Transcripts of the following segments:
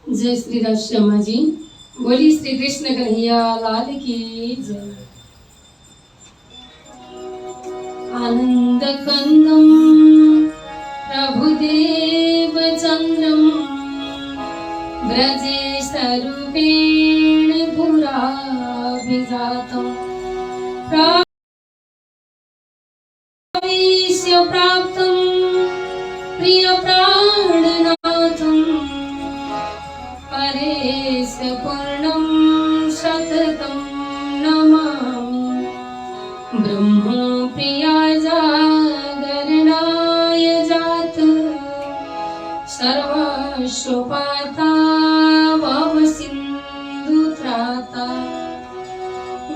जय श्री राम श्यामा जी। बोली श्री कृष्ण कन्हैया लाल की जय। आनंद कंदम प्रभुदेव चंद्रम ब्रजेश रूपेण पुराभिजातम् प्रावेश्य प्राप्तं प्रिय प्राणनाथम् परेश पूर्णं सततं नमामि। ब्रह्म प्रिया जागरणाय जात सर्वस्वपाता भवसिन्धु त्राता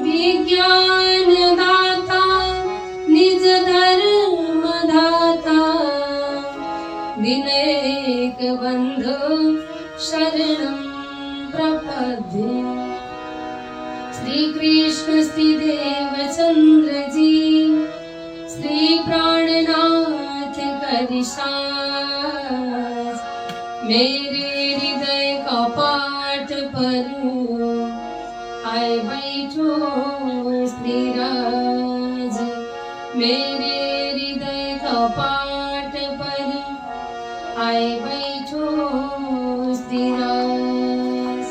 विज्ञानदाता निज धर्म दाता दिनेक बंधु शरणं प्रपद्ये। श्री कृष्ण श्री देवचंद्र जी श्री प्राणनाथ करिसाज मेरे हृदय का पाठ पर आए बैठो श्री राज। मेरे हृदय का पाठ पर आए बैठो श्री राज।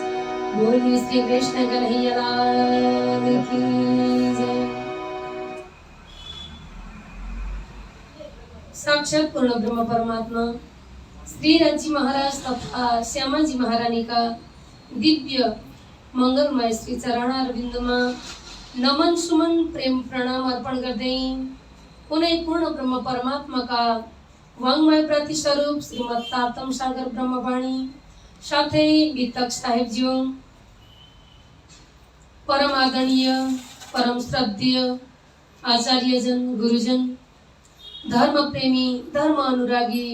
बोली श्री कृष्ण कन्हैया लाल की जय। साक्षात पूर्ण ब्रह्म परमात्मा श्री राजी महाराज तथा श्यामा जी महारानी का दिव्य मंगलमय श्री चरणारविंदमा नमन सुमन प्रेम प्रणाम अर्पण गर्दै उनै पूर्ण ब्रह्म परमात्मा का वाङ्मय प्रतिस्वरूप श्रीमद् तारतम सागर ब्रह्मवाणी साथै वितक साहेबज्यू परम आदरणीय परम श्रद्धेय आचार्यजन गुरुजन धर्म प्रेमी धर्म अनुरागी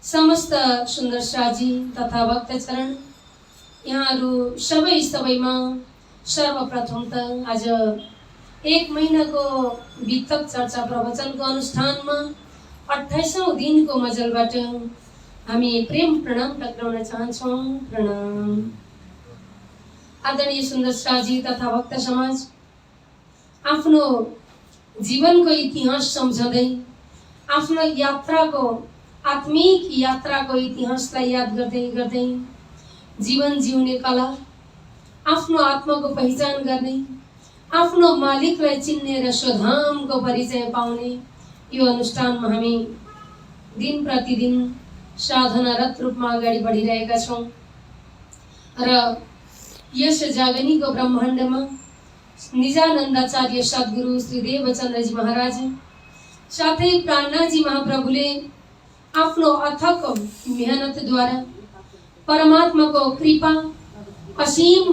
समस्त सुन्दर साजी तथा भक्तचरण यहाँहरू सबैमा सर्वप्रथम त आज एक महिनाको वितक चर्चा प्रवचनको अनुष्ठानमा 28औं दिनको मजलबाट हामी प्रेम प्रणाम टक्राउन चाहन्छौँ। प्रणाम। आदरणीय सुन्दर साजी तथा भक्त समाज आफ्नो जीवनको इतिहास सम्झँदै आफ्नो यात्राको आत्मिक यात्राको इतिहासलाई याद गर्दै गर्दै जीवन जिउने कला आफ्नो आत्माको पहिचान गर्ने आफ्नो मालिकलाई चिन्ने र स्वधामको परिचय पाउने यो अनुष्ठानमा हामी दिन प्रतिदिन साधनारत रूपमा अगाडि बढिरहेका छौँ र यस जागनीको ब्रह्माण्डमा निजानन्दाचार्य सद्गुरु श्री देवचन्द्रजी महाराज साथै प्राणनाथजी महाप्रभुले आफ्नो अथक मेहनतद्वारा परमात्माको कृपा असीम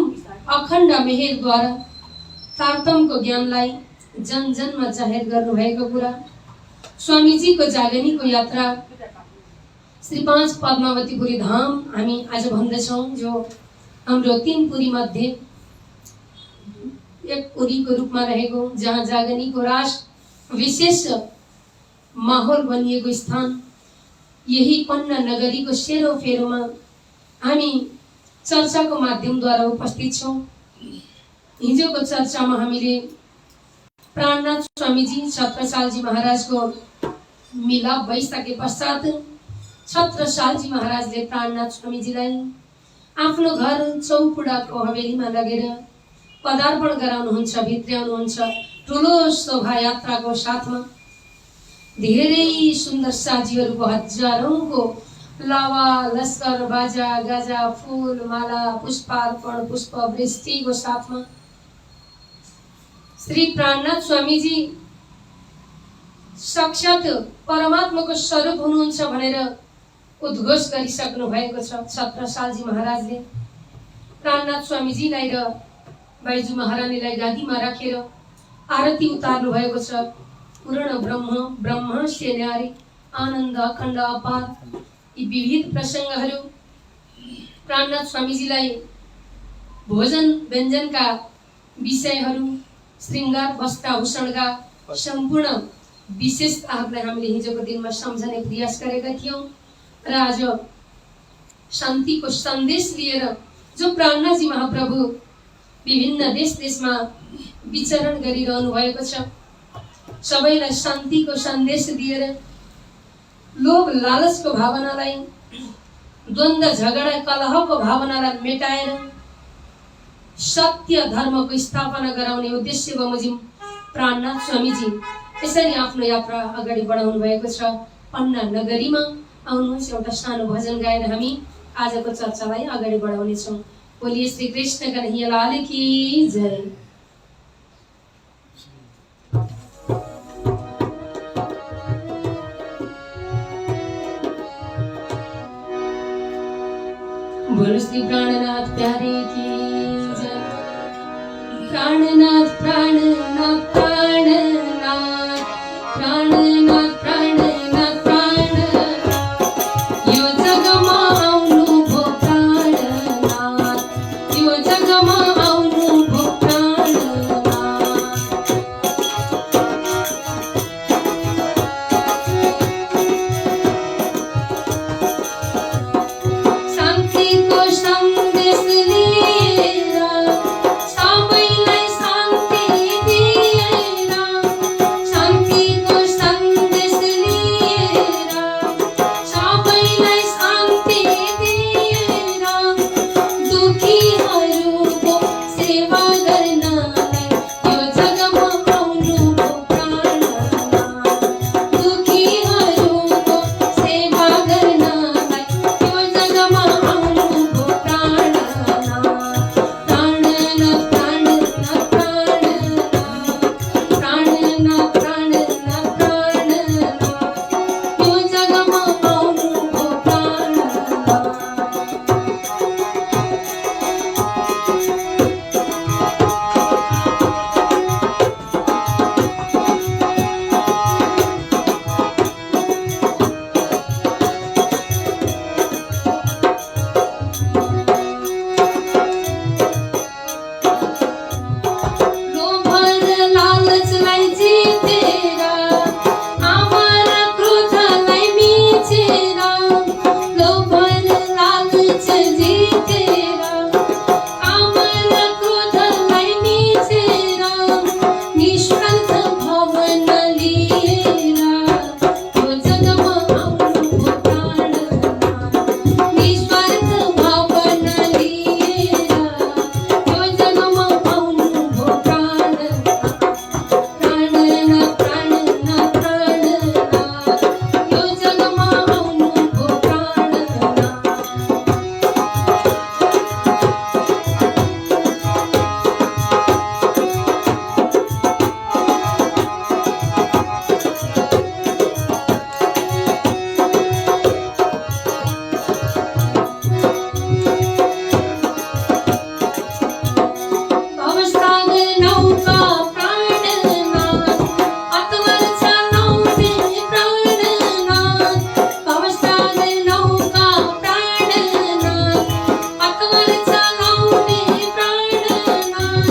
अखण्ड मेहेरद्वारा तारतमको ज्ञानलाई जन जनमा जाहेर गर्नुभएको कुरा स्वामीजीको जागनीको यात्रा श्री 5 पद्मावतीपुरी धाम हामी आज भन्दछौँ, जो हाम्रो 3 पुरी मध्ये एक पुरीको रूपमा रहेको, जहाँ जागनीको रास विशेष माहौल बनिएको स्थान यही पन्ना नगरीको सेरोफेरोमा हामी चर्चाको माध्यमद्वारा उपस्थित छौँ। हिजोको चर्चामा हामीले प्राणनाथ स्वामीजी छत्रसालजी महाराजको मिलाप भइसके पश्चात छत्रसालजी महाराजले प्राणनाथ स्वामीजीलाई आफ्नो घर चौपुडाको हवेलीमा लगेर पदार्पण गराउनुहुन्छ, भित्र्याउनुहुन्छ। ठुलो शोभायात्राको साथमा धेरै सुन्दर साजीहरूको हजारौंको लावा लस्कर बाजा गाजा फूल माला पुष्पार्पण पुष्प वृष्टिको साथमा श्री प्राणनाथ स्वामीजी साक्षात परमात्माको स्वरूप हुनुहुन्छ भनेर उद्घोष गरिसक्नु भएको छ। छत्रसालजी महाराजले प्राणनाथ स्वामीजीलाई र बाइजू महारानीलाई गादीमा राखेर आरती उतार्नु भएको छ। पूर्ण ब्रह्म ब्रह्मस्य न्यारी आनन्द अखण्ड अपार यी विविध प्रसङ्गहरू प्राणनाथ स्वामीजीलाई भोजन व्यञ्जनका विषयहरू श्रृंगार वस्त्राभूषणका सम्पूर्ण विशेषताहरूलाई हामीले हिजोको दिनमा सम्झने प्रयास गरेका थियौं र आज शान्तिको सन्देश लिएर जो प्राणनाथजी महाप्रभु विभिन्न देश देशमा विचरण गरिरहनु भएको छ, सबैलाई शान्तिको सन्देश दिएर लोभ लालचको भावनालाई, द्वन्द्व झगडा कलहको भावनालाई मेटाएर सत्य धर्मको स्थापना गराउने उद्देश्य बमोजिम प्राणनाथ स्वामीजी यसरी आफ्नो यात्रा अगाडि बढाउनु भएको छ। पन्ना नगरीमा आउनुहोस्, एउटा सानो भजन गाएर हामी आजको चर्चालाई अगाडि बढाउनेछौँ। बोलिए श्री कृष्ण कन्हैया लाल की जय। बोलो श्री प्राणनाथ प्यारे की जय। प्राणनाथ प्राणनाथ प्राणनाथ प्राणनाथ प्राणनाथ प्राणनाथ यो जगमा आउनु भो प्राणनाथ, यो जगमा आउनु भो प्राणनाथ। शान्तिको सन्देश लिएर सबैलाई शान्ति दिएर, शान्तिको सन्देश लिएर सबैलाई शान्ति दिएर, दुखीहरूको सेवा गर्नलाई यो जगमा आउनु भो प्राणनाथ, दुखीहरूको सेवा गर्नलाई यो जगमा आउनु भो प्राणनाथ। प्राणनाथ प्राणनाथ प्राणनाथ प्राणनाथ प्राणनाथ प्राणनाथ यो जगमा आउनु भो प्राणनाथ। लोभ र लालचलाई जितेर, आमार क्रोधलाई मिचेर, लोभ र लालच जितेर, आमार क्रोधलाई मिचेर, निस्वार्थ भावना लिएर यो जगमा आउनु भो प्राणनाथ, निस्वार्थ भावना लिएर यो जगमा आउनु भो प्राणनाथ। प्राणनाथ प्राणनाथ प्राणनाथ यो जगमा आउनु भो प्राणनाथ। भवसागर नौका प्राणनाथ, अतवर चलाउने प्राणनाथ, भवसागर नौका प्राणनाथ, अतवर चलाउने प्राणनाथ,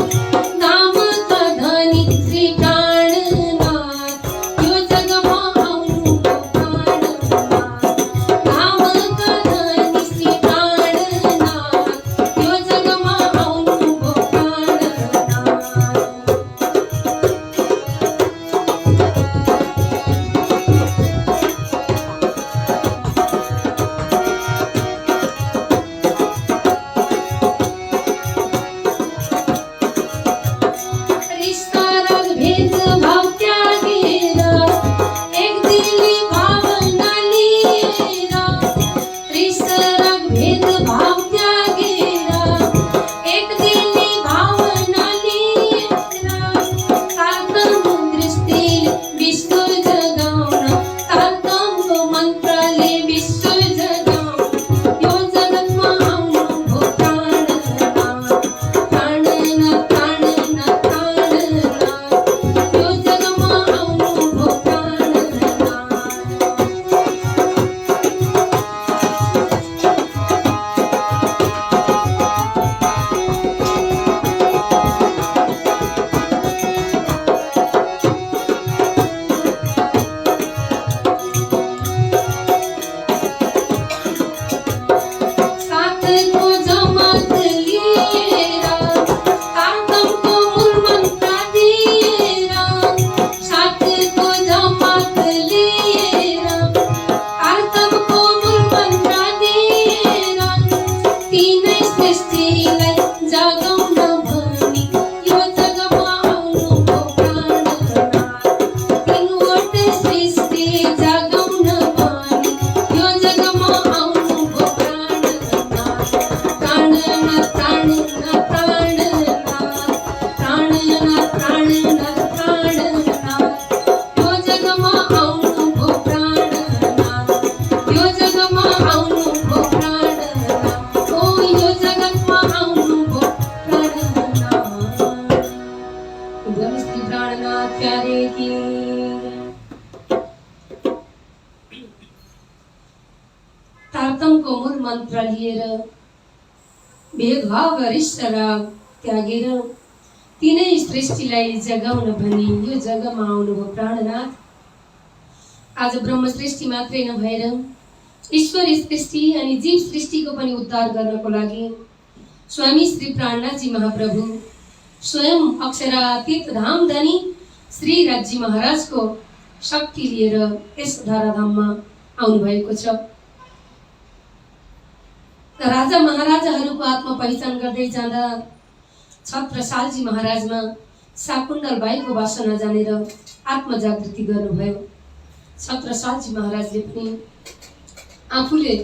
धामका धनी श्री प्राणनाथ यो जगमा आउनु भो प्राणनाथ, धामका धनी श्री प्राणनाथ यो जगमा आउनु भो प्राणनाथ। रिश्ता राग भेदभाव त्यागेर, एक दिली भावना लिएर, रिश्ता राग भेदभाव त्यागेर, एक दिली भावना लिएर, तारतम्य दृष्टिले विश्व जगाउन, तारतम्य मन्त्रले विश्व जगाउन यो जगतमा आउनु भो प्राणनाथ। प्राणनाथ प्राणनाथ प्राणनाथ यो जगमा आउनु भो प्राणनाथ। सूत्र लिएर भेदभाव गरिष्ठ राग त्यागेर तिनै सृष्टिलाई जगाउन भनी यो जगमा आउनुभयो प्राणनाथ। आज ब्रह्म सृष्टि मात्रै नभएर ईश्वर सृष्टि अनि जीव सृष्टिको पनि उद्धार गर्नको लागि स्वामी श्री प्राणनाथजी महाप्रभु स्वयं अक्षरातीत धामधनी श्री राजी महाराजको शक्ति लिएर यस धराधाममा आउनुभएको छ। राजा महाराजाहरूको आत्मा पहिचान गर्दै जाँदा छत्रसालजी महाराजमा शाकुन्तल बाईको वासना जानेर आत्मजागृति गर्नुभयो। छत्रसालजी महाराजले पनि आफूले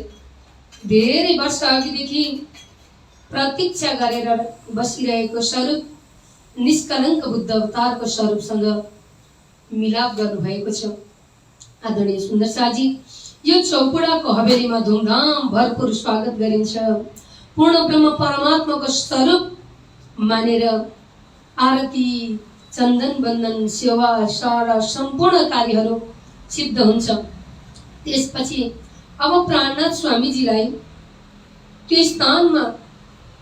धेरै वर्ष अघिदेखि प्रतीक्षा गरेर बसिरहेको स्वरूप निष्कलङ्क बुद्ध अवतारको स्वरूपसँग मिलाप गर्नुभएको छ। आदरणीय सुन्दर शाहजी, यो चौपुडाको हवेलीमा धुमधाम भरपूर स्वागत गरिन्छ। पूर्ण ब्रह्म परमात्माको स्वरूप मानेर आरती, चन्दन बन्दन, सेवा, सारा सम्पूर्ण कार्यहरू सिद्ध हुन्छ। त्यसपछि अब प्राणनाथ स्वामीजीलाई त्यो स्थानमा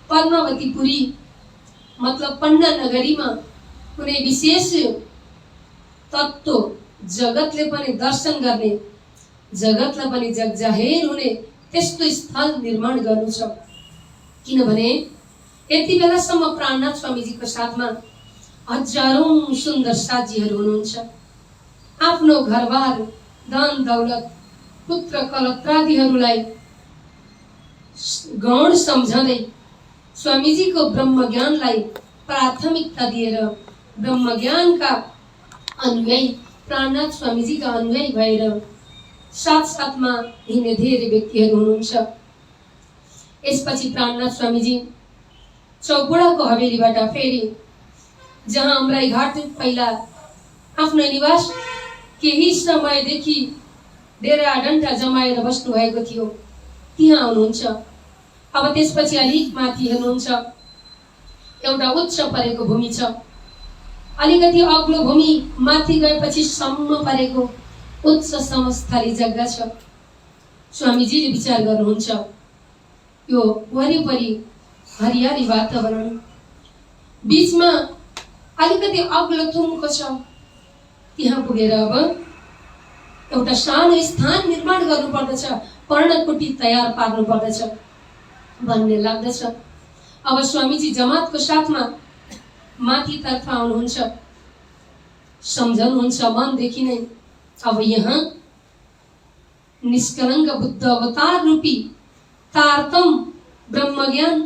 पद्मावतीपुरी मतलब पण्डा नगरीमा कुनै विशेष तत्त्व जगतले पनि दर्शन गर्ने, जगतलाई पनि जगजाहेर हुने त्यस्तो स्थल निर्माण गर्नु छ। किनभने यति बेलासम्म प्राणनाथ स्वामीजीको साथमा हजारौं सुन्दर साथीहरू हुनुहुन्छ। आफ्नो घरबार, धन दौलत, पुत्र कलत्रादिहरूलाई गौण सम्झँदै स्वामीजीको ब्रह्म ज्ञानलाई प्राथमिकता दिएर ब्रह्म ज्ञानका अनुयायी प्राणनाथ स्वामीजीका अनुयायी भएर साथ साथमा हिँड्ने धेरै व्यक्तिहरू हुनुहुन्छ। यसपछि प्राणनाथ स्वामीजी चौपुडाको हवेलीबाट फेरि जहाँ अमराई घाट पहिला आफ्नो निवास केही समयदेखि डेरा डन्ठा जमाएर बस्नु भएको थियो त्यहाँ आउनुहुन्छ। अब त्यसपछि अलिक माथि हेर्नुहुन्छ, एउटा उच्च परेको भूमि छ। अलिकति अग्लो भूमि माथि गएपछि सम्म परेको उच्च समस्थली जग्गा छ। स्वामीजीले विचार गर्नुहुन्छ, यो वरिपरि हरियाली वातावरण, बीचमा अलिकति अग्लो थुम्को छ, त्यहाँ पुगेर अब एउटा सानो स्थान निर्माण गर्नुपर्दछ, पर्णकुटी तयार पार्नु पर्दछ भन्ने लाग्दछ। अब स्वामीजी जमातको साथमा माथितर्फ आउनुहुन्छ, सम्झनुहुन्छ मनदेखि नै अब यहाँ निष्कलङ्क बुद्ध अवतार रूपी तारतम ब्रह्मज्ञान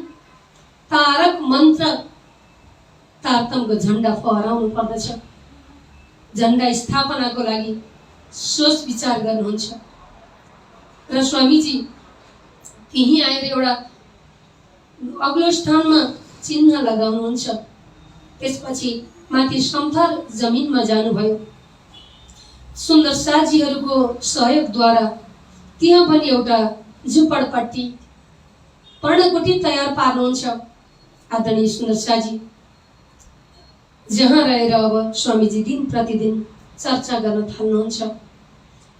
तारक मन्त्र तारतमको झण्डा फहराउनु पर्दछ। झण्डा स्थापनाको लागि सोच विचार गर्नुहुन्छ र स्वामीजी त्यही आएर एउटा अग्लो स्थानमा चिन्ह लगाउनुहुन्छ। त्यसपछि माथि समथर जमिनमा जानुभयो। सुन्दर साजीहरूको सहयोगद्वारा त्यहाँ पनि एउटा झुपडपट्टी पर्णकुटी तयार पार्नुहुन्छ आदरणीय सुन्दर साजी, जहाँ रहेर अब स्वामीजी दिन प्रतिदिन चर्चा गर्न थाल्नुहुन्छ।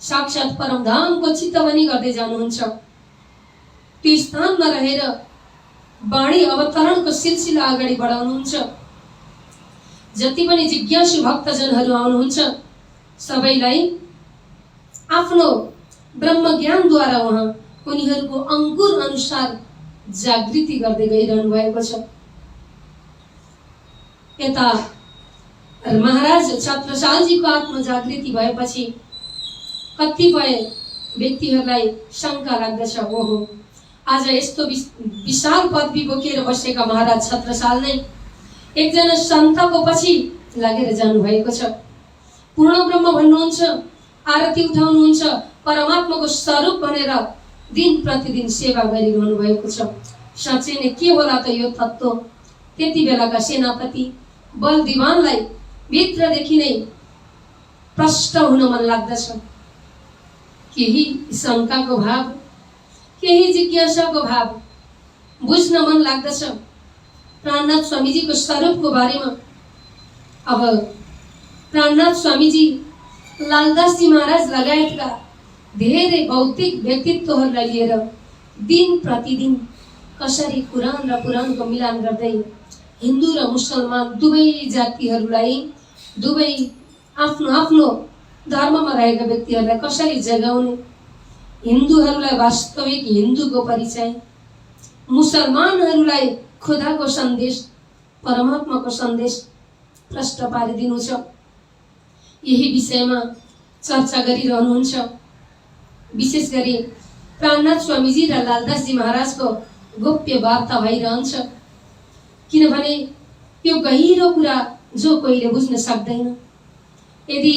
साक्षात् परमधामको चितवनी गर्दै जानुहुन्छ। त्यो स्थानमा रहेर वाणी अवतरणको सिलसिला अगाडि बढाउनुहुन्छ। जति पनि जिज्ञासु भक्तजनहरू आउनुहुन्छ सबैलाई आफ्नो ब्रह्म ज्ञानद्वारा उहाँ उनीहरूको अंकुर अनुसार जागृति गर्दै गइरहनु भएको छ। यता महाराज छत्रसालजीको आत्म जागृति भएपछि कतिपय व्यक्तिहरूलाई शङ्का लाग्दछ, ओहो आज यस्तो विशाल पदवी बोकेर बसेका महाराज छत्रसाल नै एकजना सन्तको पछि लागेर जानु भएको छ। पूर्ण ब्रह्म भन्नुहुन्छ, आरती उठाउनुहुन्छ, परमात्माको स्वरूप भनेर दिन प्रतिदिन सेवा गरिरहनु भएको छ। साँच्चै नै के होला त यो तत्त्व? त्यति बेलाका सेनापति बलदिवानलाई भित्रदेखि नै प्रष्ट हुन मन लाग्दछ। केही शङ्काको भाव, केही जिज्ञासाको भाव बुझ्न मन लाग्दछ प्राणनाथ स्वामीजीको स्वरूपको बारेमा। अब प्राणनाथ स्वामीजी लालदासजी महाराज लगायतका धेरै भौतिक व्यक्तित्वहरूलाई लिएर दिन प्रतिदिन कसरी कुरान र पुराणको मिलान गर्दै हिन्दू र मुसलमान दुवै जातिहरूलाई, दुवै आफ्नो आफ्नो धर्ममा रहेका व्यक्तिहरूलाई कसरी जगाउने, हिन्दूहरूलाई वास्तविक हिन्दूको परिचय, मुसलमानहरूलाई खुदाको सन्देश, परमात्माको सन्देश प्रष्ट पारिदिनु छ। यही विषयमा चर्चा गरिरहनुहुन्छ। विशेष गरी प्राणनाथ स्वामीजी र लालदासजी महाराजको गोप्य वार्ता भइरहन्छ। किनभने यो गहिरो कुरा जो कोहीले बुझ्न सक्दैन, यदि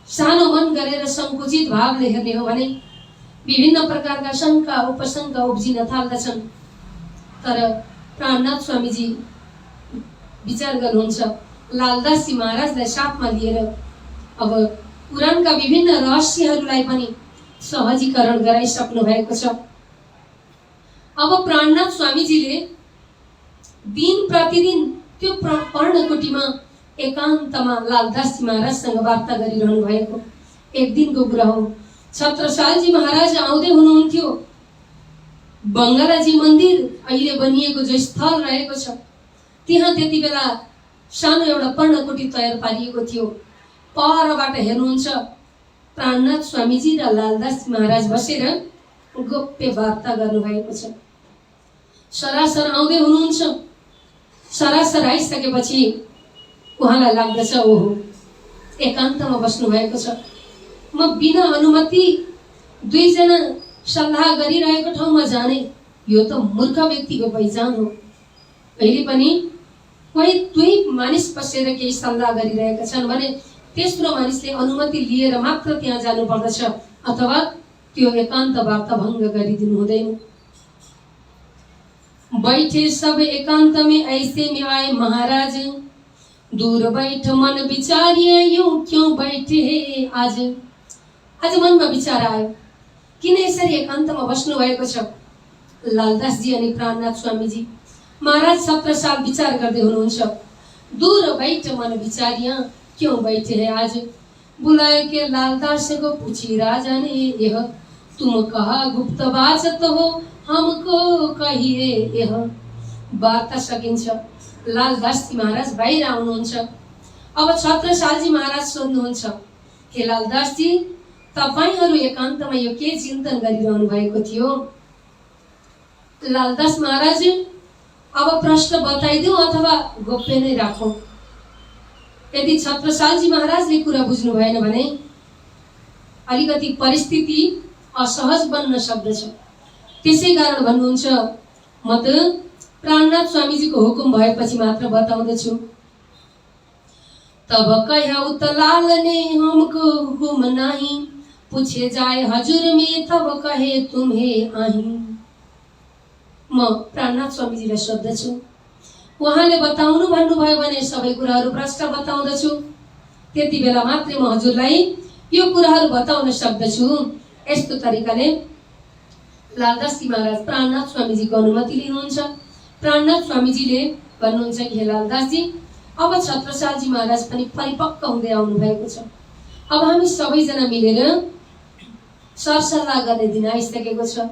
सानो मन गरेर संकुचित भावले हेर्ने हो भने विभिन्न प्रकारका शङ्का उपशङ्का उब्जिन थाल्दछन्। तर प्राणनाथ स्वामीजी विचार गर्नुहुन्छ, लालदासजी महाराजलाई साथमा लिएर अब पुराणका विभिन्न रहस्यहरूलाई पनि सहजीकरण गराइसक्नु भएको छ। अब प्राणनाथ स्वामीजीले दिन प्रतिदिन त्यो पर्णकुटीमा एकान्तमा लालदासजी महाराजसँग वार्ता गरिरहनु भएको एक दिनको कुरा हो। छत्रसालजी महाराज आउँदै हुनुहुन्थ्यो। बङ्गलाजी मन्दिर अहिले बनिएको जो स्थल रहेको छ, त्यहाँ त्यति बेला सानो एउटा पर्णकुटी तयार पारिएको थियो। परबाट हेर्नुहुन्छ, प्राणनाथ स्वामीजी र लालदासजी महाराज बसेर गोप्य वार्ता गर्नुभएको छ। सरासर आउँदै हुनुहुन्छ। सरासर आइसकेपछि उहाँलाई लाग्दछ, ओहो एकान्तमा बस्नु भएको छ, म बिना अनुमति दुईजना सल्लाह गरिरहेको ठाउँमा जाने, यो त मूर्ख व्यक्तिको पहिचान हो। अहिले पनि कोही दुई मानिस बसेर केही सल्लाह गरिरहेका छन् भने तेस्रो मानिसले अनुमति लिएर मात्र त्यहाँ जानु पर्दछ, अथवा त्यो एकान्त वार्ता भङ्ग गरिदिनु हुँदैन। बैठे सब एकांत में ऐसे में आए महाराज, दूर बैठ मन विचारिए यूं क्यों बैठे आज। आज मनमा विचार आयो, किन यसरी एकान्तमा बस्नु भएको छ। लालदासजी अनि प्राणनाथ स्वामीजी महाराज 17 साल विचार गर्दै हुनुहुन्छ। दूर बैठ मन विचारिया क्यों बैठे है आज, बुलाए के लालदास को पूछी राजा ने, यह तुम कहा गुप्त बात हो हमको कहिए यह। वार्ता सकिन्छ। लालदासजी महाराज बाहिर आउनुहुन्छ। अब छत्रसालजी महाराज सोध्नुहुन्छ, हे लालदासजी, तपाईहरु एकान्तमा यो के चिन्तन गरिरहनु भएको थियो। लालदास महाराज, अब प्रश्न बताइदेऊ अथवा गोप्य नै राखौं। यदि छत्रसालजी महाराजले कुरा बुझ्नु भएन भने अलिकति परिस्थिति असहज बन्न सक्दछ। त्यसै कारण भन्नुहुन्छ, म त प्राणनाथ स्वामीजीको हुकुम भएपछि मात्र बताउँदछु। तब कह्या उतलाल ने हमको हुकुम नाही, पूछे जाए हजुर में तब कहे तुम्हें आही। म प्राणनाथ स्वामीजीलाई सोध्दछु, उहाँले बताउनु भन्नुभयो भने सबै कुराहरू प्रष्ट बताउँदछु। त्यति बेला मात्रै म हजुरलाई यो कुराहरू बताउन सक्दछु। यस्तो तरिकाले लालदासजी महाराज प्राणनाथ स्वामीजीको अनुमति लिनुहुन्छ। प्राणनाथ स्वामीजीले भन्नुहुन्छ कि हे लालदासजी, अब छत्रसालजी महाराज पनि परिपक्व हुँदै आउनु भएको छ। अब हामी सबैजना मिलेर सरसल्लाह गर्ने दिन आइसकेको छ।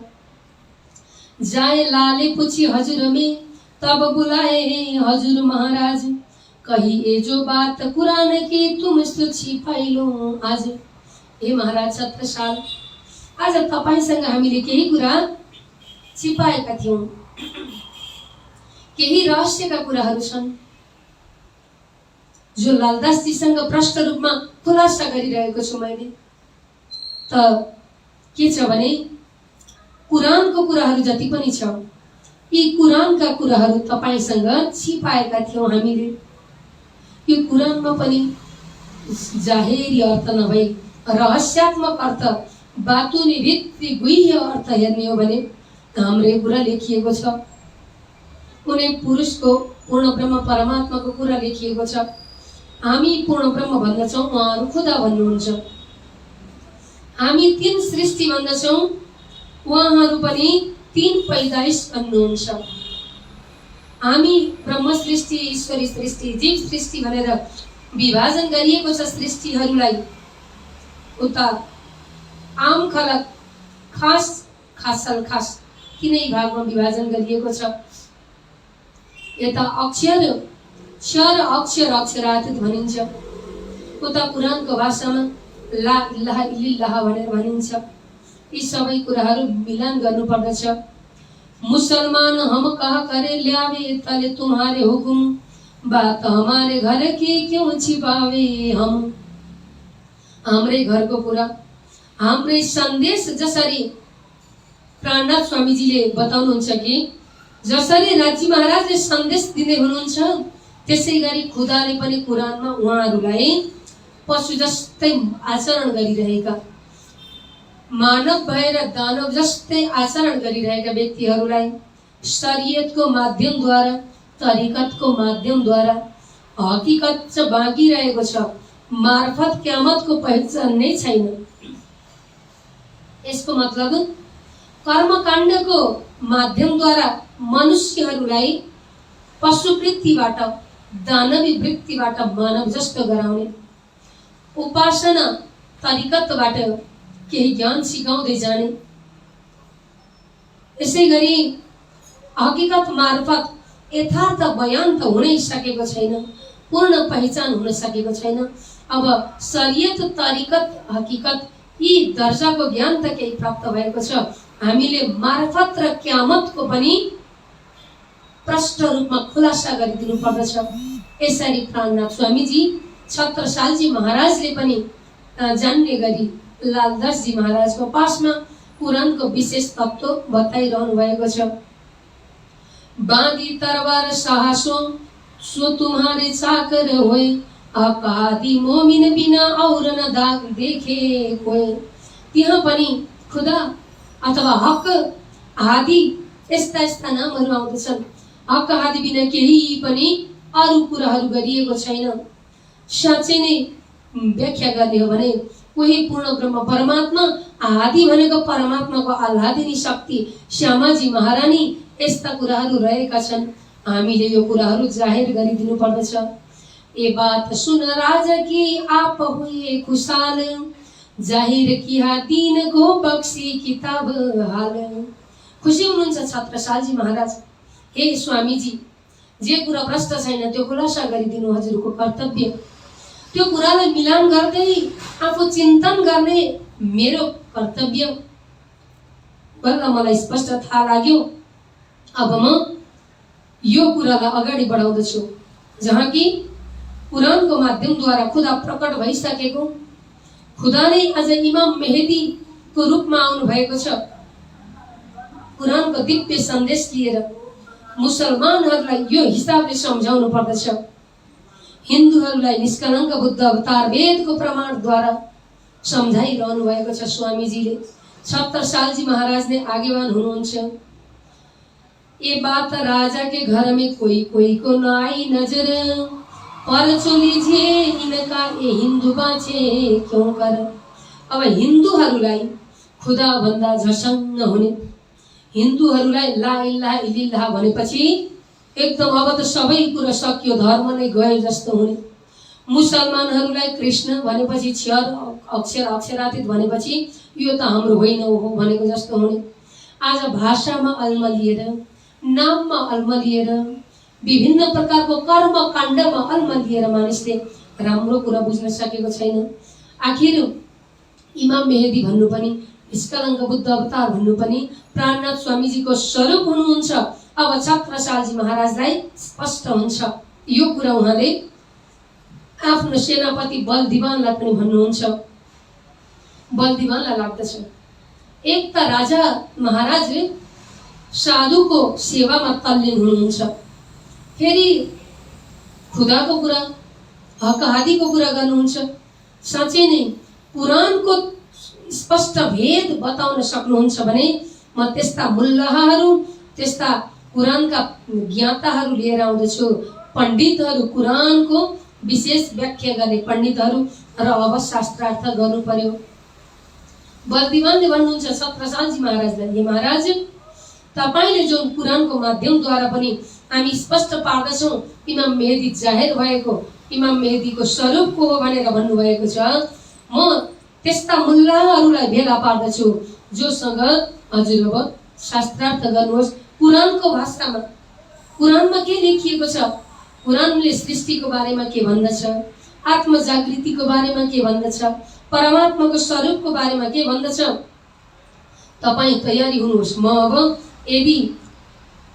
जाए लाले पूछी हजुर में तब बुलाए हजुर महाराज, कही ये जो बात कुरान की तुम छिपाइ लो आज। हे महाराज छत्रसाल, आज तपाईसँग हामीले केही कुरा छिपाएका थियौं। केही रहस्यका कुराहरू छन् जो लालदासजीसँग प्रष्ट रूपमा खुलासा गरिरहेको छु मैले। त के छ भने कुरानको कुराहरू जति पनि छ, यी कुरानका कुराहरू तपाईसँग छिपाएका थियौं हामीले। यो कुरानमा पनि जाहेरी अर्थ नभई रहस्यात्मक अर्थ, बातुनी भित्री गुह्य अर्थ हेर्ने हो भने हाम्रै कुरा लेखिएको छ। कुनै पुरुषको पूर्ण ब्रह्म परमात्माको कुरा लेखिएको छ। हामी पूर्ण ब्रह्म भन्दछौं, उहाँहरू खुदा भन्नुहुन्छ। हामी 3 सृष्टि भन्दछौं, उहाँहरू पनि 3 पैदाइश भन्नुहुन्छ। हामी ब्रह्म सृष्टि, ईश्वरी सृष्टि, जीव सृष्टि भनेर विभाजन गरिएको छ सृष्टिहरूलाई। उता आम खलक खास खासल खास तीनै भागमा विभाजन गरिएको छ। यता अक्षर क्षर अक्षर अक्षरातीत भनिन्छ, उता कुरानको भाषामा ला इलाहा इल्लल्लाह भनेर भनिन्छ। यी सबै कुराहरू मिलान गर्नुपर्दछ। मुसलमान हम कहा करे ल्यावे तले तुम्हारे हुकुम, बात हमारे घर की क्यों छिपावे हम। हाम्रै घरको कुरा, हाम्रै सन्देश जसरी प्राणनाथ स्वामीजीले बताउनुहुन्छ कि जसरी राजी महाराजले सन्देश दिँदै हुनुहुन्छ त्यसै गरी खुदाले पनि कुरानमा उहाँहरूलाई पशु जस्तै आचरण गरिरहेका, मानव भएर दानव जस्तै आचरण गरिरहेका व्यक्तिहरूलाई शरीयतको माध्यमद्वारा, तरिकतको माध्यमद्वारा हकीकत चाहिँ बाँकी रहेको छ, मार्फत क्यामतको पहिचान नै छैन। यसको मतलब कर्मकाण्डको माध्यमद्वारा मनुष्यहरूलाई पशुवृत्तिबाट दानवी वृत्तिबाट मानव जस्तो गराउने, उपासना तरिकतबाट केही ज्ञान सिकाउँदै जाने, यसै गरी हकीकत मार्फत यथार्थ बयान त हुनै सकेको छैन, पूर्ण पहिचान हुन सकेको छैन। अब शरीयत तरिकत हकीकत यी दर्जाको ज्ञान त केही प्राप्त भएको छ, हामीले मार्फत र क्यामतको पनि प्रष्ट रूपमा खुलासा गरिदिनु पर्दछ। यसरी प्राणनाथ स्वामीजी छत्रसालजी महाराजले पनि जान्ने गरी लालदासजी महाराजको पासमा कुरानको विशेष तत्व बताइरहनु भएको छ। बाँधी तरबार साहसो सो तुम्हारे चाकर होए, अकादी मोमिन बिना और न दाग देखे कोई। त्यहाँ पनि खुदा अथवा हक आदि यस्ता यस्ता नामहरू आउँदछन्। हक आदि बिना केही पनि अरू कुराहरू गरिएको छैन। साँच्चै नै व्याख्या गर्ने हो भने कोही पूर्ण ब्रह्म परमात्मा, आदि भनेको परमात्माको आह्लादिनी शक्ति श्यामाजी महारानी, यस्ता कुराहरू रहेका छन्। हामीले यो कुराहरू जाहेर गरिदिनु पर्दछ। ये बात सुन राजा की आप हुए खुशाल, जाहिर किया दीन को बक्सी किताब हाल। खुसी हुनुहुन्छ छत्रसालजी महाराज। हे स्वामीजी, जे कुरा प्रष्ट छैन त्यो खुलासा गरिदिनु हजुरको कर्तव्य। त्यो कुरालाई मिलान गर्दै आफू चिन्तन गर्ने मेरो कर्तव्य। बल्ल मलाई स्पष्ट थाहा लाग्यो। अब म यो कुरालाई अगाडि बढाउँदछु, जहाँ कि कुरानको माध्यमद्वारा खुदा प्रकट भइसकेको, खुदा नै आज इमाम मेहदीको रूपमा आउनु भएको छ। कुरानको दिव्य सन्देश लिएर मुसलमानहरूलाई यो हिसाबले सम्झाउनु पर्दछ। हिन्दूहरूलाई निष्कलङ्क बुद्ध अवतार वेदको प्रमाणद्वारा सम्झाइरहनु भएको छ स्वामीजीले। छत्रसालजी महाराज ने आगेवान हुनुहुन्छ। ये बात राजा के घर में कोई कोई को न आई नजर, पर लीजिए इनका ये हिन्दू बाँचे क्यों कर। अब हिन्दूहरूलाई खुदा भन्दा झसङ्ग हुने, हिन्दूहरूलाई ला इलाहा इल्लल्लाह भनेपछि एकदम अब त सबै कुरा सकियो, धर्म नै गयो जस्तो हुने। मुसलमानहरूलाई कृष्ण भनेपछि क्षर अक्षर अक्षरातीत भनेपछि यो त हाम्रो होइन हो भनेको जस्तो हुने। आज भाषामा अल्मलिएर, नाममा अल्मलिएर, विभिन्न प्रकारको कर्म काण्डमा अल्मलिएर मानिसले राम्रो कुरा बुझ्न सकेको छैन। आखिर इमाम मेहदी भन्नु पनि, निष्कलङ्क बुद्ध अवतार भन्नु पनि प्राणनाथ स्वामीजीको स्वरूप हुनुहुन्छ। अब छत्रसालजी महाराजलाई स्पष्ट हुन्छ यो कुरा। उहाँले आफ्नो सेनापति बलदिवानलाई पनि भन्नुहुन्छ। बलदिवानलाई लाग्दछ एक त राजा महाराज साधुको सेवामा तल्लीन हुनुहुन्छ, फेरि खुदाको कुरा हक आदिको कुरा गर्नुहुन्छ। साँच्चै नै कुरानको स्पष्ट भेद बताउन सक्नुहुन्छ भने म त्यस्ता मुल्लाहरू, त्यस्ता कुरानका ज्ञाताहरू लिएर आउँदछु। पण्डितहरू, कुरानको विशेष व्याख्या गर्ने पण्डितहरू र अब शास्त्रार्थ गर्नु पर्यो। बलदिवानले भन्नुहुन्छ छत्रसालजी महाराजलाई, हे महाराज, तपाईले जुन कुरानको माध्यमद्वारा पनि हामी स्पष्ट पार्दछौँ इमाम मेहदी जाहेर भएको, इमाम मेहदीको स्वरूपको हो भनेर भन्नुभएको छ। म त्यस्ता मुल्लाहरूलाई भेला पार्दछु जोसँग हजुर अब शास्त्रार्थ गर्नुहोस् कुरानको भाषामा। कुरानमा के लेखिएको छ? कुरानले सृष्टिको बारेमा के भन्दछ, आत्मजागृतिको बारेमा के भन्दछ, परमात्माको स्वरूपको बारेमा के भन्दछ। तपाईँ तयारी हुनुहोस्। म अब यदि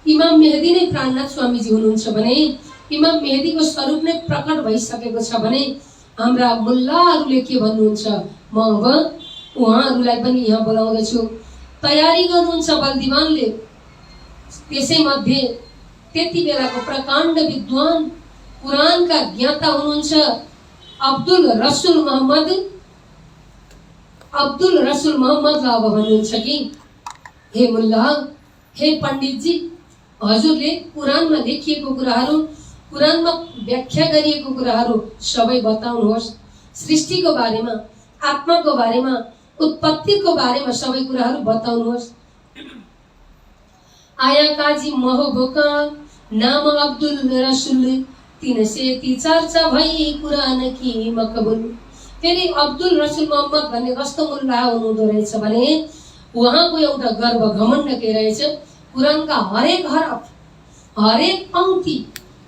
इमाम मेहदी नै प्राणनाथ स्वामीजी हुनुहुन्छ भने, इमाम मेहदीको स्वरूप नै प्रकट भइसकेको छ भने हाम्रा मुल्लाहरूले के भन्नुहुन्छ, म अब उहाँहरूलाई पनि यहाँ बोलाउँदछु। तयारी गर्नुहुन्छ बलदिवानले। त्यसै मध्ये त्यति बेलाको प्रकाण्ड विद्वान कुरानका ज्ञाता हुनुहुन्छ अब्दुल रसुल मोहम्मद। अब्दुल रसुल मोहम्मद अब भन्नुहुन्छ कि हे मुल्ला, हे पण्डितजी, हजुरले कुरानमा लेखिएको कुराहरू, कुरानमा व्याख्या गरिएको कुराहरू सबै बताउनुहोस्। सृष्टिको बारेमा, आत्माको बारेमा, उत्पत्तिको बारेमा सबै कुराहरू बताउनुहोस्। आया काजी महबोका नाम अब्दुल रसुल 303 चर्चा भई कुरान की मकबुल। फेरि अब्दुल रसुल मोहम्मद भन्ने कस्तो मुल्ला हुनुहुँदो रहेछ भने उहाँको एउटा गर्व घमण्ड के रहेछ, कुरानका हरेक हरफ, हरेक पंक्ति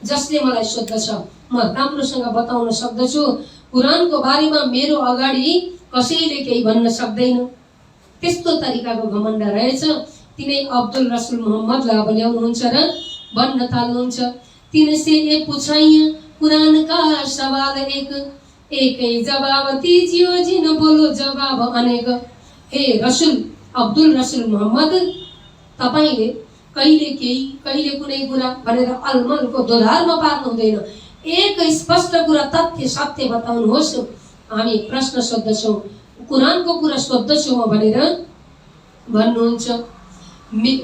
जसले मलाई सोध्दछ म राम्रोसँग बताउन सक्दछु। कुरानको बारेमा मेरो अगाडि कसैले केही भन्न सक्दैन। त्यस्तो तरिकाको घमण्ड रहेछ। तिनै अब्दुल रसुल मोहम्मदलाई अब ल्याउनुहुन्छ र भन्न थाल्नुहुन्छ, तिनसे ये पूछाइए कुरान का सवाल एकै जवाब दीजियो जिन बोलो जवाब अनेक। हे रसुल अब्दुल रसुल मोहम्मद, तपाईले कहिले केही कहिले कुनै कुरा भनेर अलमलको दोधारमा पार्नु हुँदैन। एक स्पष्ट कुरा, तथ्य सत्य बताउनुहोस्। हामी प्रश्न सोध्दछौँ, कुरानको कुरा सोध्दछौँ भनेर भन्नुहुन्छ।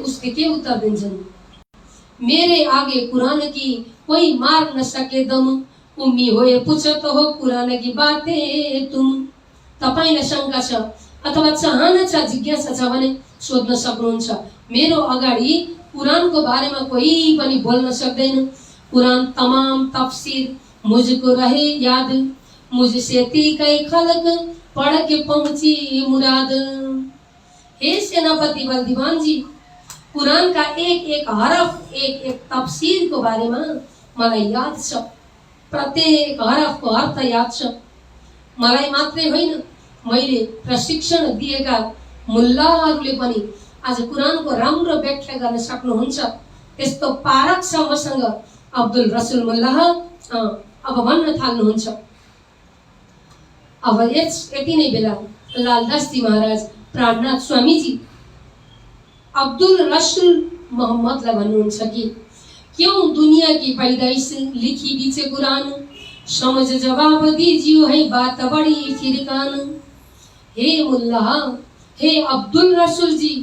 उसले के उत्तर दिन्छन्, मेरे आगे कुरान की कोई मार न सके दम, उम्मी होए पूछत हो कुरान की बातें तुम। तपाईलाई शंका छ अथवा चाहना छ, जिज्ञासा छ भने सोध्न सक्नुहुन्छ। मेरो अगाडि कुरानको बारेमा कोही पनि बोल्न सक्दैन। कुरान तमाम तफसीर मुझको रहे याद, मुझसे तीकै खलक पढ़ के पहुंची मुराद। हे सेनापति बलदिवान जी, कुरान का एक एक हरफ, एक एक तफसीर को बारेमा मलाई याद छ। प्रत्येक हरफ को अर्थ याद छ। मलाई मात्रै होइन, मैले प्रशिक्षण दिएका मुल्लाहरूले पनि आज कुरानको राम्रो व्याख्या गर्न सक्नुहुन्छ। त्यस्तो पारक छ मसँग। अब्दुल रसुल मुल्ला अब भन्न थाल्नुहुन्छ। अब यति नै बेला लालदास जी महाराज प्राणनाथ स्वामीजी अब्दुल रसुल मोहम्मदलाई भन्नुहुन्छ कि क्यों दुनिया की पैदाइश लिखी बीचे कुरान, समझ जवाब दीजियो है बात बड़ी फिरकान। हे मुल्ला, हे अब्दुल रसुल जी,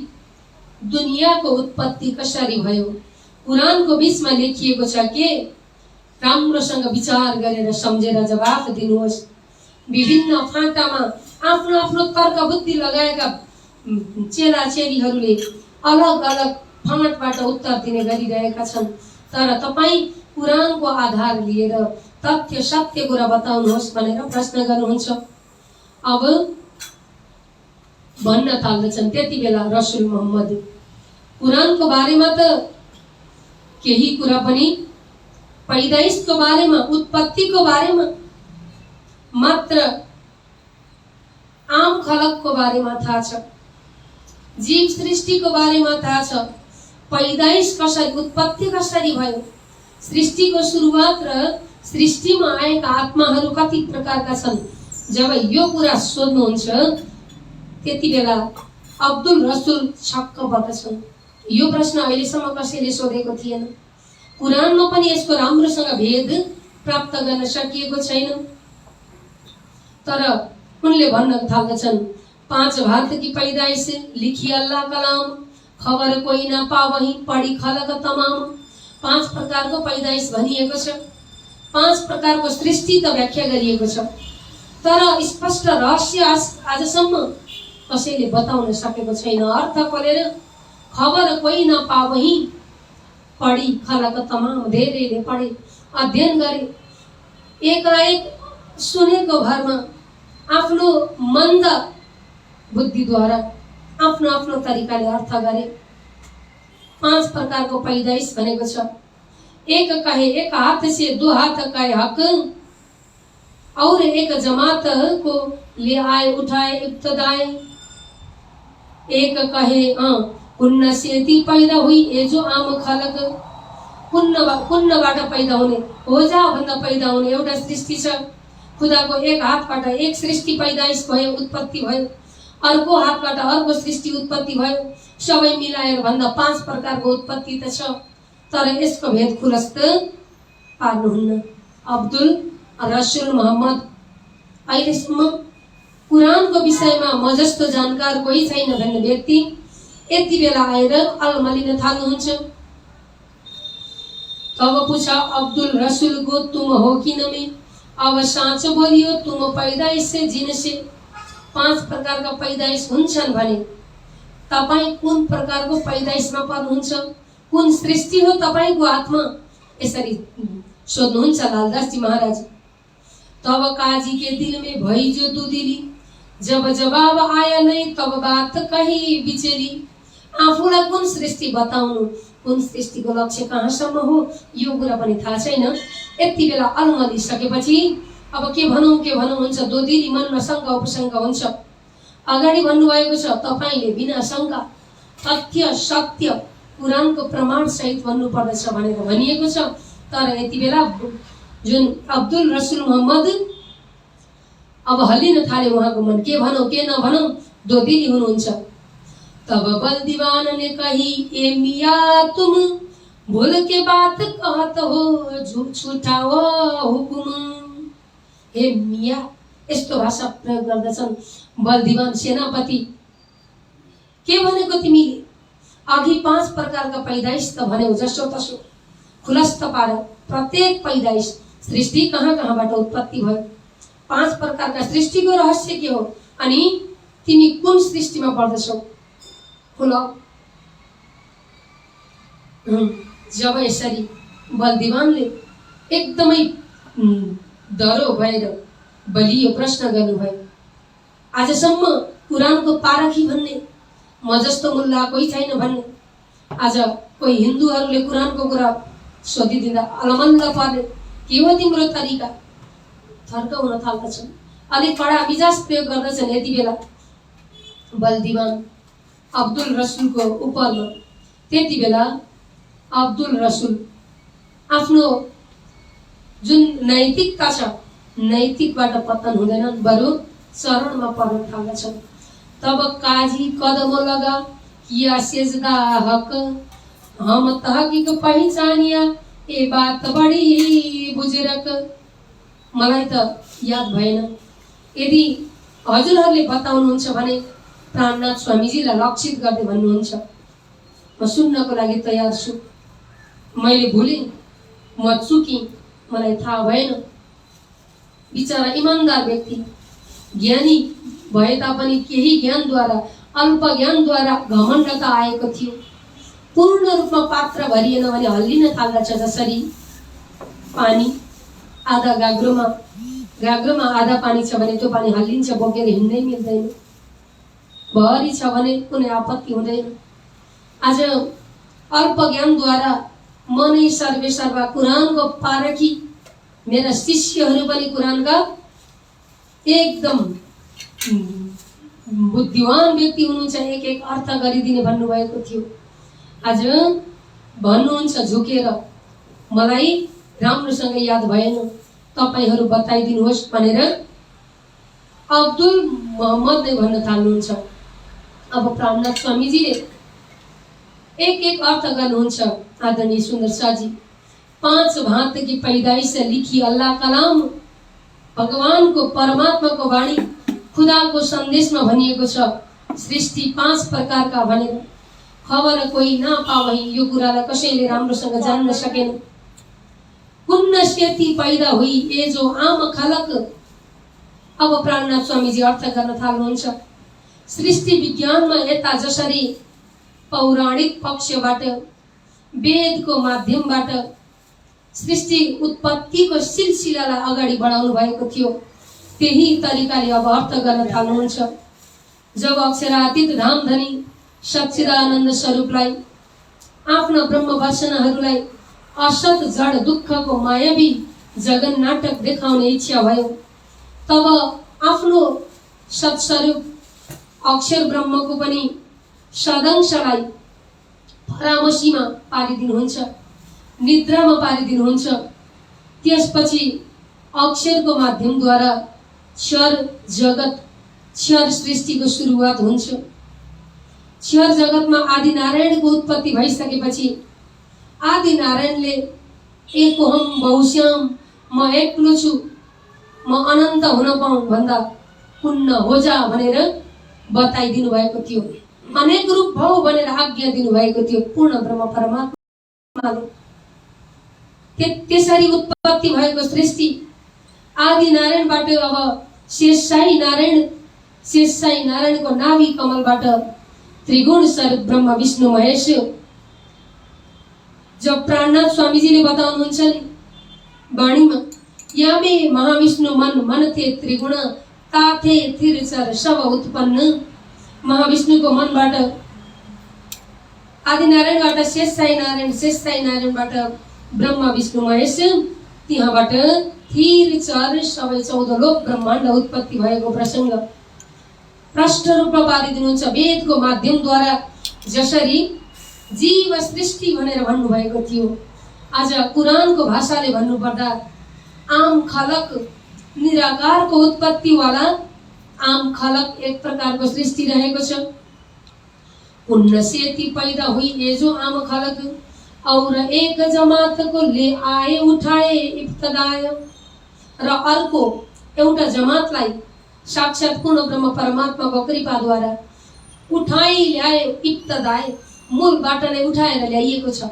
दुनियाको उत्पत्ति कसरी भयो, कुरानको बीचमा लेखिएको छ के? राम्रोसँग विचार गरेर सम्झेर जवाफ दिनुहोस्। विभिन्न फाँटामा आफ्नो आफ्नो तर्क बुद्धि लगाएका चेला चेलीहरूले अलग अलग फाँटबाट उत्तर दिने गरिरहेका छन्। तर तपाईँ कुरानको आधार लिएर तथ्य सत्य कुरा बताउनुहोस् भनेर प्रश्न गर्नुहुन्छ। अब भन्न थाल्दछन् त्यति बेला रसुल मोहम्मद, कुरानको बारेमा त केही कुरा पनि, पैदाइशको बारेमा, उत्पत्तिको बारेमा मात्र आम खलकको बारेमा थाहा छ, जीव सृष्टिको बारेमा थाहा छ, पैदाइश कसरी, उत्पत्ति कसरी भयो, सृष्टिको सुरुवात र सृष्टिमा आएका आत्माहरू कति प्रकारका छन्। जब यो कुरा सोध्नुहुन्छ त्यति बेला अब्दुल रसुल छक्क पर्दछन्। यो प्रश्न अहिलेसम्म कसैले सोधेको थिएन। कुरानमा पनि यसको राम्रोसँग भेद प्राप्त गर्न सकिएको छैन। तर उनले भन्न थाल्दछन्, 5 भारत की पैदाइश लिखी अल्लाह कलाम, खबर कोही न पावही पढी खलक तमाम। 5 प्रकारको पैदाइश भनिएको छ, 5 प्रकारको सृष्टि त व्याख्या गरिएको छ। तर स्पष्ट रहस्य आजसम्म कसैले बताउन सकेको छैन। अर्थ खोलेर खबर कोही न पावही पढी खलक तमाम। धेरैले पढे, अध्ययन गरे, एकाएक सुनेको भरमा आफ्नो मन्द बुद्धिद्वारा आफ्नो आफ्नो तरिकाले अर्थ गरे। 5 प्रकारको पैदाइश भनेको छ। एक कहे एक हाथ से दो हाथ कहे हक, और एक जमात को ले आए उठाए इब्तदाए। एक कहे कुन्न सेती पैदा हुई ए जो आम खलक, कुन्नबाट पैदा हुने होजा भन्दा पैदा हुने एउटा सृष्टि छ। खुदाको एक हातबाट एक सृष्टि पैदाइश भयो, उत्पत्ति भयो, अर्को हातबाट अर्को सृष्टि उत्पत्ति भयो। सबै मिलाएर भन्दा 5 प्रकारको उत्पत्ति त छ, तर यसको भेद खुलस्त पार्नुहुन्न। अब्दुल रसुल मोहम्मद, अहिलेसम्म कुरानको विषयमा म जस्तो जानकार कोही छैन भन्ने व्यक्ति यति बेला आएर अलमलिन थाल्नुहुन्छ। तब पूछा अब्दुल रसूल को तुम हो कि न मैं, अब साँचो बोलियो तुम पैदाइश से जिनसे। 5 प्रकारका पैदाइश हुन्छन् भने तपाईं कुन प्रकारको पैदाइशमा पर्नुहुन्छ, कुन सृष्टि हो तपाईको हातमा, यसरी सोध्नुहुन्छ लालदास जी महाराज। तब काजी के दिल में भई जो दुदिली, जब जवाब आया नहीं तब बात कही बिचेली। आफूलाई कुन सृष्टि बताउनु, कुन सृष्टिको लक्ष्य कहाँसम्म हो, यो कुरा पनि थाहा छैन। यति बेला अलमलिसकेपछि अब के भनौँ हुन्छ, दोदिली मनमा शङ्का उपशङ्का हुन्छ। अगाडि भन्नुभएको छ तपाईले बिना शङ्का तथ्य सत्य कुरानको प्रमाण सहित भन्नुपर्दछ भनेर भनिएको छ। तर यति बेला जुन अब्दुल रसूल मोहम्मद अब हल्लिन थाले, उहाँको मन के भनौँ के नभनौँ, दोदिली हुनुहुन्छ। तब बलदीवान ने कही ए मियाँ तुम भूल के बात कहत हो, झूठा हुकुम। हे मियाँ, यस्तो भाषा प्रयोग गर्दछन् बलदीवान सेनापति। के भनेको तिमीले? अघि 5 प्रकारका पैदाइश त भन्यौ, जसो तसो खुलस्त पार। प्रत्येक पैदाइश सृष्टि कहाँ कहाँबाट उत्पत्ति भयो, 5 प्रकारका सृष्टिको रहस्य के हो, अनि तिमी कुन सृष्टिमा पर्दछौ, खुल। जब यसरी बलदीवानले एकदमै डरो भएर बलियो प्रश्न गर्नुभयो। आजसम्म कुरानको पारखी भन्ने म जस्तो मुल्ला कोही छैन भन्ने, आज कोही हिन्दूहरूले कुरानको कुरा सोधिदिँदा अलमल्ल पर्ने, के हो तिम्रो तरिका, थर्काउन थाल्दछन्, अलिक कडा मिजाज प्रयोग गर्दछन्। यति बेला बलदीवान अब्दुल रसूलको उपरमा, त्यति बेला अब्दुल रसूल आफ्नो जुन नैतिकता छ, नैतिकबाट पतन हुँदैनन्, बरु चरणमा पर्न थाल्दछन्। तब काजी कदम लगा किया सेजदा हक, हम तहकीक पहिचानिया ए बात बढी बुजुर्ग। मलाई त याद भएन, यदि हजुरहरूले बताउनुहुन्छ भने प्राणनाथ स्वामीजीलाई लक्षित गर्दै भन्नुहुन्छ, म सुन्नको लागि तयार छु। मैले भुलेँ, म चुकी, मलाई थाहा भएन। बिचरा इमानदार व्यक्ति, ज्ञानी भए तापनि केही ज्ञानद्वारा, अल्प ज्ञानद्वारा घमण्डता आएको थियो। पूर्ण रूपमा पात्र भरिएन भने हल्लिन थाल्दछ। जसरी पानी आधा गाग्रोमा आधा पानी छ भने त्यो पानी हल्लिन्छ, बोकेर हिँड्नै मिल्दैन। भरि छ भने कुनै आपत्ति हुँदैन। आज अल्प ज्ञानद्वारा म नै सर्वेसर्वा, कुरानको पारखी, मेरा शिष्यहरू पनि कुरानका एकदम बुद्धिवान व्यक्ति हुनुहुन्छ, एक एक अर्थ गरिदिने भन्नुभएको थियो। आज भन्नुहुन्छ झुकेर, मलाई राम्रोसँग याद भएन, तपाईहरू बताइदिनुहोस् भनेर अब्दुल मोहम्मद नै भन्न थाल्नुहुन्छ। अब प्राणनाथ स्वामीजीले एक एक अर्थ गर्नुहुन्छ। आदरणीय सुन्दर शाहजी, 5 भांत की पैदाइश लिखी अल्लाह कलाम, भगवानको परमात्माको वाणी, खुदाको सन्देशमा भनिएको छ सृष्टि 5 प्रकारका भनेर। खबर कोही नपावही, यो कुरालाई कसैले राम्रोसँग जान्न सकेन। कुन्न सेती पैदा हुई ए जो आम खलक। अब प्राणनाथ स्वामीजी अर्थ गर्न थाल्नुहुन्छ। सृष्टि विज्ञानमा यता जसरी पौराणिक पक्षबाट, वेदको माध्यमबाट सृष्टि उत्पत्तिको सिलसिलालाई अगाडि बढाउनु भएको थियो, त्यही तरिकाले अब अर्थ गर्न थाल्नुहुन्छ। जब अक्षरातीत धामधनी सच्चिदानन्द स्वरूपलाई आफ्ना ब्रह्म वासनाहरूलाई असत जड दुःखको मायावी जगन नाटक देखाउने इच्छा भयो। तब आफ्नो सत्स्वरूप अक्षर ब्रह्मको पनि सदंशलाई परामसीमा पारिदिनुहुन्छ, निद्रामा पारिदिनुहुन्छ। त्यसपछि अक्षरको माध्यमद्वारा क्षर जगत, क्षर सृष्टिको सुरुवात हुन्छ। क्षर जगतमा आदि नारायणको उत्पत्ति भइसकेपछि आदि नारायणले एकोहम बहुश्याम, म एक्लो छु, म अनन्त हुन पाऊँ भन्दा पुण्य हो जा भनेर बताइदिनु भएको थियो। अनेक रूप भऊ भनेर आज्ञा दिनुभएको थियो पूर्ण ब्रह्म परमात्माले। त्यसरी उत्पत्ति भएको सृष्टि आदि नारायणबाट अब शेषशाही नारायणको नाभि कमलबाट त्रिगुण स्वरूप ब्रह्म विष्णु महेश, जब प्राणनाथ स्वामीजीले बताउनुहुन्छ नि वाणीमा, यामे महाविष्णु मन मन थे त्रिगुण ताथे त्रिचर सब उत्पन्न। महाविष्णुको मनबाट आदि नारायणबाट शेषशाही नारायणबाट ब्रह्मा विष्णु महेश, त्यहाँबाट थिर चर सबै 14 लोक ब्रह्माण्ड उत्पत्ति भएको प्रसंग प्रष्ट रूपमा पारिदिनुहुन्छ वेदको माध्यमद्वारा। जसरी जीव सृष्टि भनेर भन्नुभएको थियो, आज कुरानको भाषाले भन्नुपर्दा आम खलक, निराकारको उत्पत्तिवाला आम खलक एक प्रकारको सृष्टि रहेको छ। पुण्य सेती पैदा हुई ये जो आम खलक, और एक जमात को ले आए उठाए इब्तदाय। र अर्को एउटा जमातलाई साक्षात पूर्ण ब्रह्म परमात्माको कृपाद्वारा उठाई ल्याए, इब्तदाय मूलबाट नै उठाएर ल्याइएको छ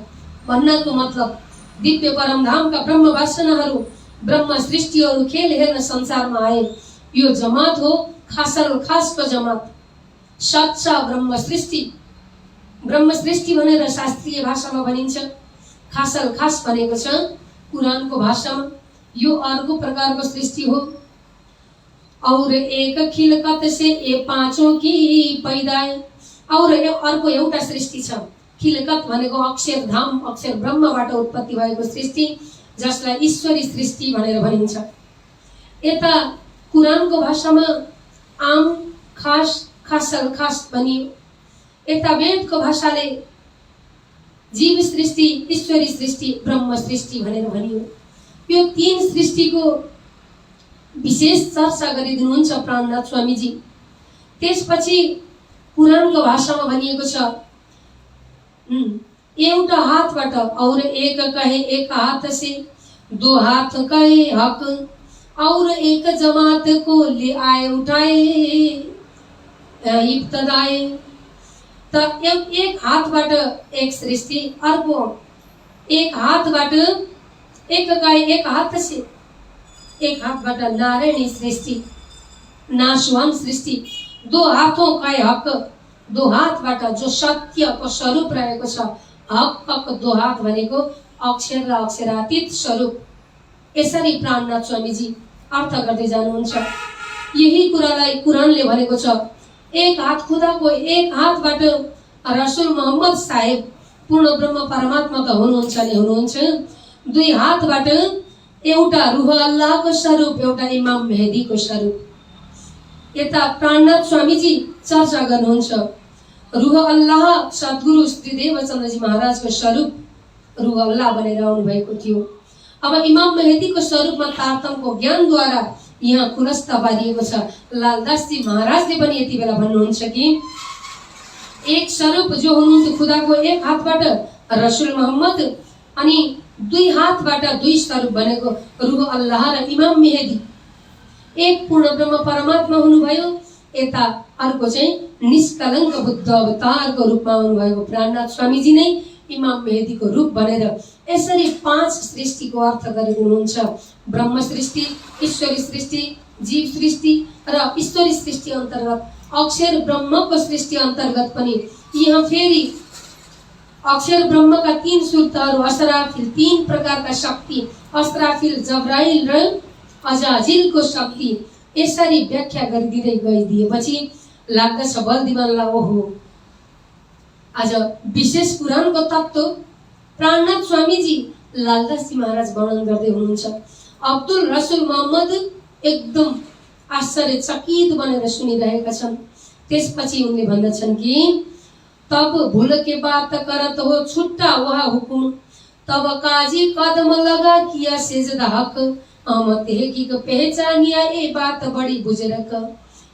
भन्नको मतलब दिव्य परमधामका ब्रह्म वासनाहरू, ब्रह्म सृष्टिहरू खेल हेर्न संसारमा आए। यो जमात हो खासल खासको जमात, सच्चा ब्रह्म सृष्टि। ब्रह्म सृष्टि भनेर शास्त्रीय भाषामा भनिन्छ, खासल खास भनेको छ कुरानको भाषामा यो अर्को प्रकारको सृष्टि हो। और एक खिलकत से ये पांचों की पैदाय, और अर्को एउटा सृष्टि छ खिलकत भनेको अक्षर धाम, अक्षर ब्रह्मबाट उत्पत्ति भएको सृष्टि, जसलाई ईश्वरी सृष्टि भनेर भनिन्छ। यता कुरानको भाषामा आम खास, खासल खास भनियो। यता वेदको भाषाले जीव सृष्टि, ईश्वरी सृष्टि, ब्रह्म सृष्टि भनेर भनियो। यो तीन सृष्टिको विशेष चर्चा गरिदिनुहुन्छ प्राणनाथ स्वामीजी। त्यसपछि कुरानको भाषामा भनिएको छ, एउटा हातबाट, और एक कहे एक हाथ से दो हाथ कहे हक, और एक जमात को ले आए उठाए इब्तदाए। त एक हातबाट एक सृष्टि, अर्को एक हातबाट एक कहे एक हाथ से, एक हातबाट नारायणी सृष्टि, नाशवान सृष्टि। दो हाथों का हक, दो हातबाट जो सत्यको स्वरूप रहेको छ, हक दो हात भनेको अक्षर र अक्षरातीत स्वरूप। यसरी प्राणनाथ स्वामीजी अर्थ गर्दै जानुहुन्छ। यही कुरालाई कुरानले भनेको छ, एक हात खुदाको, एक हातबाट रसुल मोहम्मद साहेब पूर्ण ब्रह्म परमात्मा त हुनुहुन्छ नै हुनुहुन्छ, दुई हातबाट एउटा रूह अल्लाहको स्वरूप, एउटा इमाम मेहदीको स्वरूप। यता प्राणनाथ स्वामीजी चर्चा गर्नुहुन्छ, रूह अल्लाह सद्गुरु श्री देवचन्द्रजी महाराजको स्वरूप रूह अल्लाह बनेर आउनु भएको थियो। अब इमाम मेहदीको स्वरूपमा तारतमको ज्ञानद्वारा यहाँ खुलस्त पारिएको छ। लालदासजी महाराजले पनि यति बेला भन्नुहुन्छ कि एक स्वरूप जो हुनुहुन्थ्यो खुदाको, एक हातबाट रसुल मोहम्मद, अनि दुई हातबाट दुई स्वरूप भनेको रूह अल्लाह र इमाम मेहदी, एक पूर्ण ब्रह्म परमात्मा हुनुभयो। यता अर्को चाहिँ निष्कलङ्क बुद्ध अवतारको रूपमा आउनुभएको प्राणनाथ स्वामीजी नै इमाम मेहदीको रूप बनेर यसरी पांच सृष्टिको अर्थ गरिदिनुहुन्छ। ब्रह्म सृष्टि, ईश्वरी सृष्टि, जीव सृष्टि र ईश्वरी सृष्टि अन्तर्गत अक्षर ब्रह्मको सृष्टि अन्तर्गत पनि यहाँ फेरि अक्षर ब्रह्मका तीन सूत्रहरू, असराफिल, तीन प्रकारका शक्ति, अस्राफिल, जब्राइल र अजाजिलको शक्ति, यसरी व्याख्या गरिदिँदै गइदिएपछि लाग्दछ बलदिवानलाई, ओहो आज विशेष कुरानको तत्त्व प्राणनाथ स्वामीजी लालदासजी महाराज वर्णन गर्दै हुनुहुन्छ। अब्दुल रसुल मोहम्मद एकदम आश्चर्यचकित बनेर सुनिरहेका छन्। त्यसपछि उनले भन्दछन् कि तब भूल के बात करत हो छुट्टा वह हुकुम, तब काजी कदम लगा किया सेजदा हक, अहमद की पहचानिया ए बात बढी बुजुर्ग।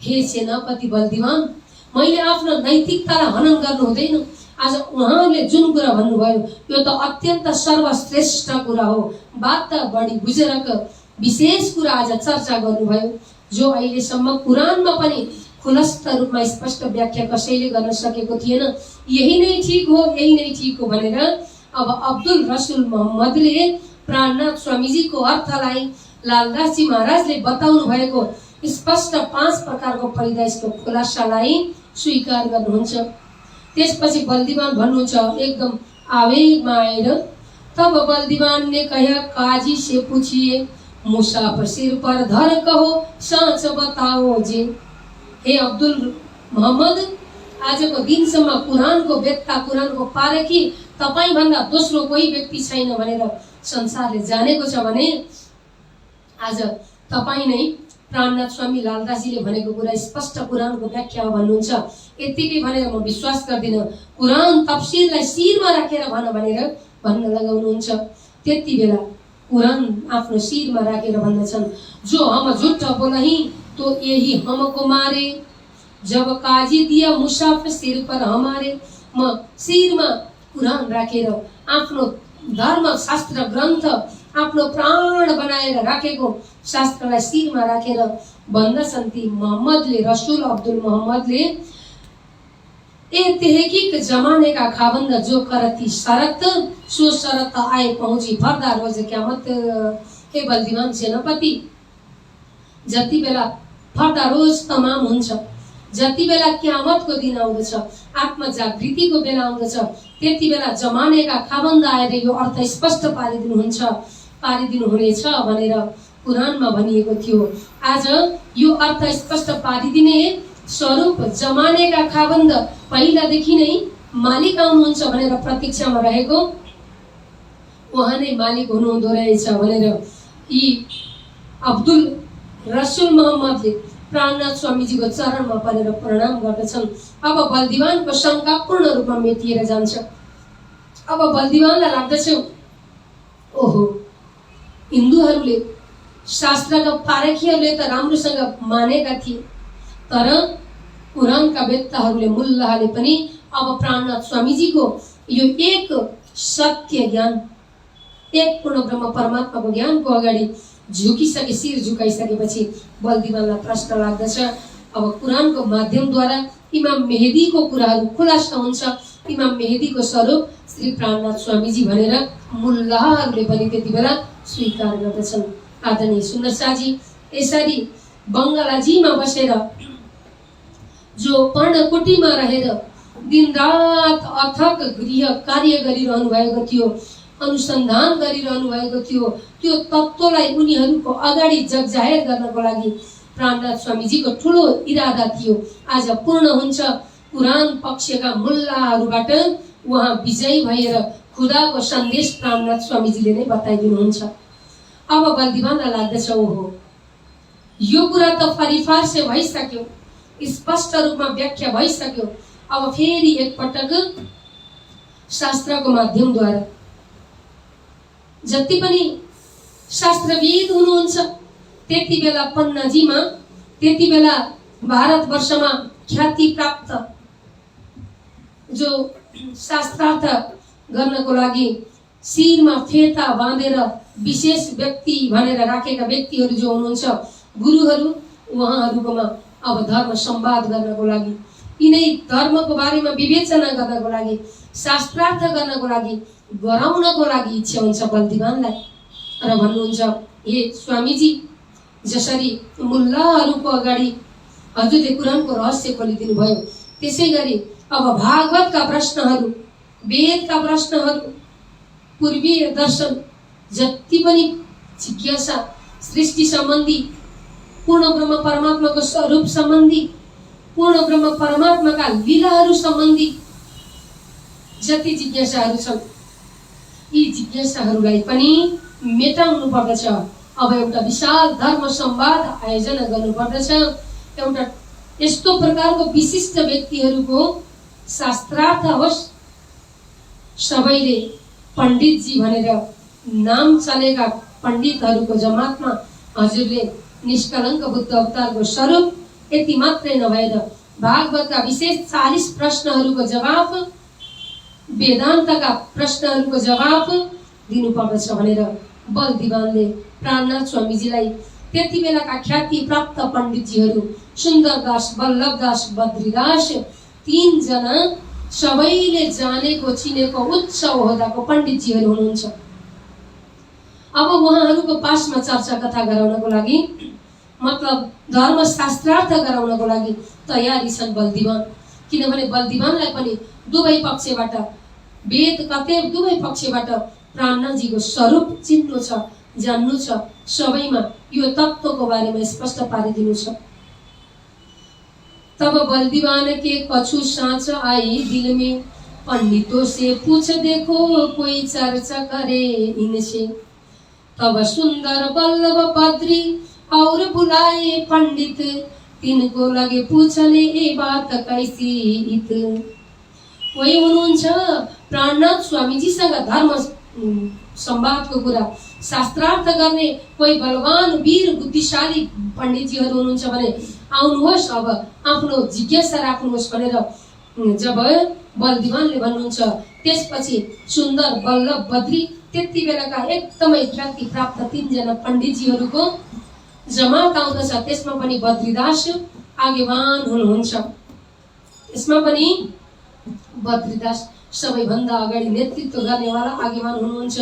हे सेनापति बलदिवान, मैले आफ्नो नैतिकतालाई हनन गर्नु हुँदैन। आज उहाँले जुन कुरा भन्नुभयो यो त अत्यन्त सर्वश्रेष्ठ कुरा हो। बात त बढी बुजुर्ग, विशेष कुरा आज चर्चा गर्नुभयो जो अहिलेसम्म कुरानमा पनि खुलस्त रूपमा स्पष्ट व्याख्या कसैले गर्न सकेको थिएन। यही नै ठीक हो, यही नै ठीक हो भनेर अब अब्दुल रसुल मोहम्मदले प्राणनाथ स्वामीजीको अर्थलाई लालदासजी महाराजले बताउनु भएको स्पष्ट 5 प्रकारको परिदायको खुलासालाई स्वीकार गर्नुहुन्छ। त्यसपछि बलदिवान भन्नुहुन्छ एकदम आवेगमा आएर, तब बलदिवान ने कहा काजी से पूछिए, मुसाफिर सिर पर धर कहो साँच बताओ जे। हे अब्दुल मोहम्मद, आजको दिनसम्म कुरानको वेत्ता कुरानको पारखी तपाईँ भन्दा दोस्रो कोही व्यक्ति छैन भनेर संसारले जानेको छ भने आज तपाईँ नै प्राणनाथ स्वामी लालदासजीले भनेको कुरा स्पष्ट कुरानको व्याख्या हो भन्नुहुन्छ। यतिकै भनेर म विश्वास गर्दिन, कुरान तफसिरलाई शिरमा राखेर भन भनेर भन्न लगाउनुहुन्छ। त्यति बेला कुरान आफ्नो शिरमा राखेर भन्दछन्, जो हम झुट्ठ बोलही तो यही हमको मारे, जब काजी दिया मुसाफिर सिर पर हमारे। म शिरमा कुरान राखेर आफ्नो धर्म शास्त्र ग्रन्थ आफ्नो प्राण बनाएर राखेको शास्त्रलाई शिरमा राखेर भन्दछन् ती मोहम्मदले, रसुल अब्दुल मोहम्मदले, ए तहकीक जमाने का खाबंद जो करती शरत सो शरत आए पहुंची फर्दा रोज क्यामत। हे बलदिवान सेनापति, जति बेला फर्दा रोज तमाम हुन्छ, जति बेला क्यामतको दिन आउँदछ, आत्मजागृतिको बेला आउँदछ, त्यति बेला जमानेका खाबन्द आएर यो अर्थ स्पष्ट पारिदिनु हुनेछ भनेर कुरानमा भनिएको थियो। आज यो अर्थ स्पष्ट पारिदिने स्वरूप जमानेका खाबन्द पहिलादेखि नै मालिक आउनुहुन्छ भनेर प्रतीक्षामा रहेको, उहाँ नै मालिक हुनुहुँदो रहेछ भनेर यी अब्दुल रसुल मोहम्मदले प्राणनाथ स्वामीजीको चरणमा परेर प्रणाम गर्दछन्। अब बलदिवानको शङ्का पूर्ण रूपमा मेटिएर जान्छ। अब बलदिवानलाई लाग्दछ, ओहो, हिन्दूहरूले शास्त्रका पारखीहरूले त राम्रोसँग मानेका थिए, तर कुरानका वेत्ताहरूले मुल्लाहरूले पनि अब प्राणनाथ स्वामीजीको यो एक सत्य ज्ञान, एक पूर्ण ब्रह्म परमात्माको ज्ञानको अगाडि झुकिसके, शिर झुकाइसकेपछि बलदिवानलाई प्रश्न लाग्दछ। अब कुरानको माध्यमद्वारा इमाम मेहेदीको कुराहरू खुलासा हुन्छ। इमाम मेहेदीको स्वरूप श्री प्राणनाथ स्वामीजी भनेर मुल्लाहरूले पनि त्यति बेला स्वीकार गर्दछन्। आदरणीय सुन्दर शाहजी, यसरी बङ्गलाजीमा बसेर जो पर्णकोटीमा रहेर दिनरात अथक गृह कार्य गरिरहनु भएको थियो, अनुसन्धान गरिरहनु भएको थियो, त्यो तत्त्वलाई उनीहरूको अगाडि जगजाहेर गर्नको लागि प्राणनाथ स्वामीजीको ठुलो इरादा थियो। आज पूर्ण हुन्छ। कुरान पक्षका मुल्लाहरूबाट उहाँ विजयी भएर खुदाको सन्देश प्राणनाथ स्वामीजीले नै बताइदिनुहुन्छ। अब बलदिवानलाई लाग्दछ, ओहो, यो कुरा त फरिफारसे भइसक्यो, स्पष्ट रूपमा व्याख्या भइसक्यो। अब फेरि एकपटक शास्त्रको माध्यमद्वारा जति पनि शास्त्रविद हुनुहुन्छ त्यति बेला पन्नाजीमा, त्यति बेला भारतवर्षमा ख्याति प्राप्त जो शास्त्रार्थ गर्नको लागि शिरमा फेता बाँधेर विशेष व्यक्ति भनेर राखेका व्यक्तिहरू जो हुनुहुन्छ, गुरुहरू, उहाँहरूकोमा अब धर्म संवाद गर्नको लागि, यिनै धर्मको बारेमा विवेचना गर्नको लागि, शास्त्रार्थ गर्नको लागि, गराउनको लागि इच्छा हुन्छ बलदिवानलाई। र भन्नुहुन्छ, हे स्वामीजी, जसरी मुल्लाहरूको अगाडि हजुरले कुरानको रहस्य खोलिदिनु भयो, त्यसै गरी अब भागवतका प्रश्नहरू, वेदका प्रश्नहरू, पूर्वीय दर्शन, जति पनि जिज्ञासा सृष्टि सम्बन्धी, पूर्ण ब्रह्म परमात्माको स्वरूप सम्बन्धी, पूर्ण ब्रह्म परमात्माका लीलाहरू सम्बन्धी जति जिज्ञासाहरू छन् यी जिज्ञासाहरूलाई पनि मेटाउनु पर्दछ। अब एउटा विशाल धर्म संवाद आयोजना गर्नुपर्दछ। एउटा यस्तो प्रकारको विशिष्ट व्यक्तिहरूको शास्त्रार्थ होस्, सबैले पण्डितजी भनेर नाम चलेका पण्डितहरूको जमातमा हजुरले निष्कलङ्क बुद्ध अवतारको स्वरूप यति मात्रै नभएर भागवतका विशेष 40 प्रश्नहरूको जवाफ, वेदान्तका प्रश्नहरूको जवाफ दिनुपर्दछ भनेर बलदिवानले प्राणनाथ स्वामीजीलाई त्यति बेलाका ख्याति प्राप्त पण्डितजीहरू सुन्दरदास, वल्लभदास, बद्रीदास, 3 जना सबैले जानेको चिनेको उच्च ओहदाको पण्डितजीहरू हुनुहुन्छ। अब उहाँहरूको पासमा चर्चा कथा गराउनको लागि, मतलब धर्मशास्त्रार्थ गराउनको लागि तयारी छन् बलदिवान। किनभने बलदिवानलाई पनि दुवै पक्षबाट, वेद कते दुवै पक्षबाट प्राणनाथजीको स्वरूप चिन्नु छ, जान्नु छ, सबैमा यो तत्त्वको बारेमा स्पष्ट पारिदिनु छ। तब बलदिवान के कछु साँच आई दिल में, पंडितों से पूछ देखो कोई चर्चा करे इनसे। तब सुंदर वल्लभ बद्री और बुलाए पंडित, तिनको लगे पूछने ये बात कैसी इत। कोही हुनुहुन्छ प्राणनाथ स्वामीजीसँग धर्म संवादको कुरा, शास्त्रार्थ गर्ने कोही बलवान वीर बुद्धिशाली पण्डितजीहरू हुनुहुन्छ भने आउनुहोस्, अब आफ्नो जिज्ञासा राख्नुहोस् भनेर जब बलदिवानले भन्नुहुन्छ, त्यसपछि सुन्दर, वल्लभ, बद्री, त्यति बेलाका एकदमै ख्याति प्राप्त 3 जना पण्डितजीहरूको जमात आउँदछ। त्यसमा पनि बद्रीदास आगेवान हुनुहुन्छ। त्यसमा पनि बद्रीदास सबैभन्दा अगाडि नेतृत्व गर्नेवाला आगेवान हुनुहुन्छ।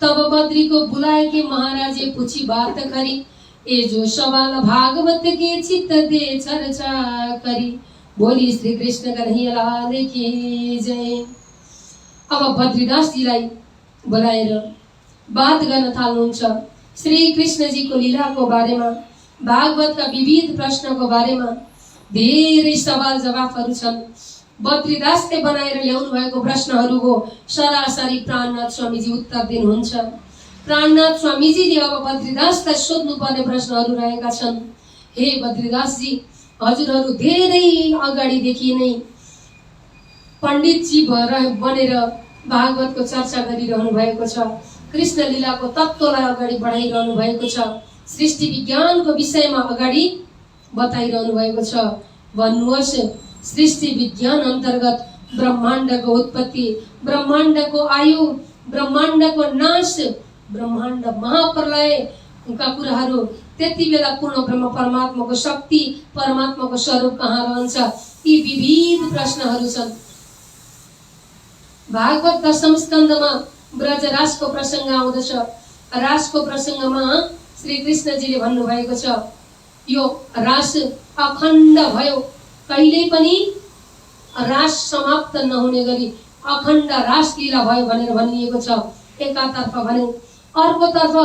तब बद्री को बुलाए के महाराजे पूछी बात करी, ए जो सवाल भागवत के चित्त दे चर्चा करी। बोली श्री कृष्ण कन्हैया लाल की जय। अब बद्रीदास जीलाई बोलाएर बात गर्न थाल्नुहुन्छ। श्री कृष्ण जी को लीला को बारेमा, भागवत का विविध प्रश्न को बारेमा धेरै सवाल जवाफहरू छन्। बद्रीदासले बनाएर ल्याउनु भएको प्रश्नहरूको सरासरी प्राणनाथ स्वामीजी उत्तर दिनुहुन्छ। प्राणनाथ स्वामीजीले अब बद्रीदासलाई सोध्नुपर्ने प्रश्नहरू रहेका छन्। हे बद्रीदास जी, हजुरहरू धेरै अगाडिदेखि नै पण्डितजी बनेर भागवतको चर्चा गरिरहनु भएको छ, कृष्ण लीलाको तत्त्वलाई अगाडि बढाइरहनु भएको छ, सृष्टि विज्ञानको विषयमा अगाडि बताइरहनु भएको छ। भन्नुहोस्, सृष्टि विज्ञान अन्तर्गत ब्रह्माण्डको उत्पत्ति, ब्रह्माण्डको आयु, ब्रह्माण्डको नाश, ब्रह्माण्ड महाप्रलयका कुराहरू, त्यति बेला पूर्ण ब्रह्म परमात्माको शक्ति, परमात्माको स्वरूप कहाँ रहन्छ, यी विविध प्रश्नहरू छन्। भागवत 10औं स्कन्धमा ब्रजराजको प्रसङ्ग आउँदछ। रासको प्रसङ्गमा श्री कृष्णजीले भन्नुभएको छ, यो रास अखण्ड भयो, कहिल्यै पनि रास समाप्त नहुने गरी अखण्ड रास लीला भयो भनेर भनिएको छ। एकातर्फ भने, अर्कोतर्फ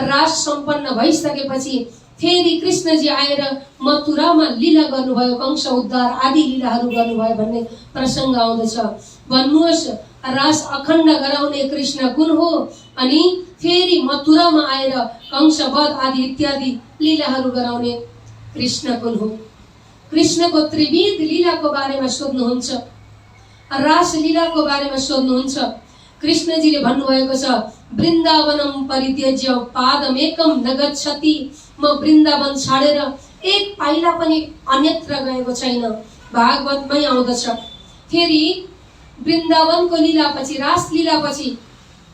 रास सम्पन्न भइसकेपछि फेरि कृष्णजी आएर मथुरामा लीला गर्नुभयो, कंस उद्धार आदि लीलाहरू गर्नुभयो भन्ने प्रसङ्ग आउँदछ। भन्नुहोस्, रास अखण्ड गराउने कृष्ण कुन हो, अनि फेरि मथुरामा आएर कंसवध आदि इत्यादि लीलाहरू गराउने कृष्ण कुन हो? कृष्णको त्रिविध लीलाको बारेमा सोध्नुहुन्छ, रास लीलाको बारेमा सोध्नुहुन्छ। कृष्णजीले भन्नुभएको छ, वृन्दावनम परित्यज्य पादमेकम न गच्छति। म वृन्दावन छाडेर एक पाइला पनि अन्यत्र गएको छैन। भागवतमै आउँदछ। फेरि वृन्दावनको लीलापछि, रास लीलापछि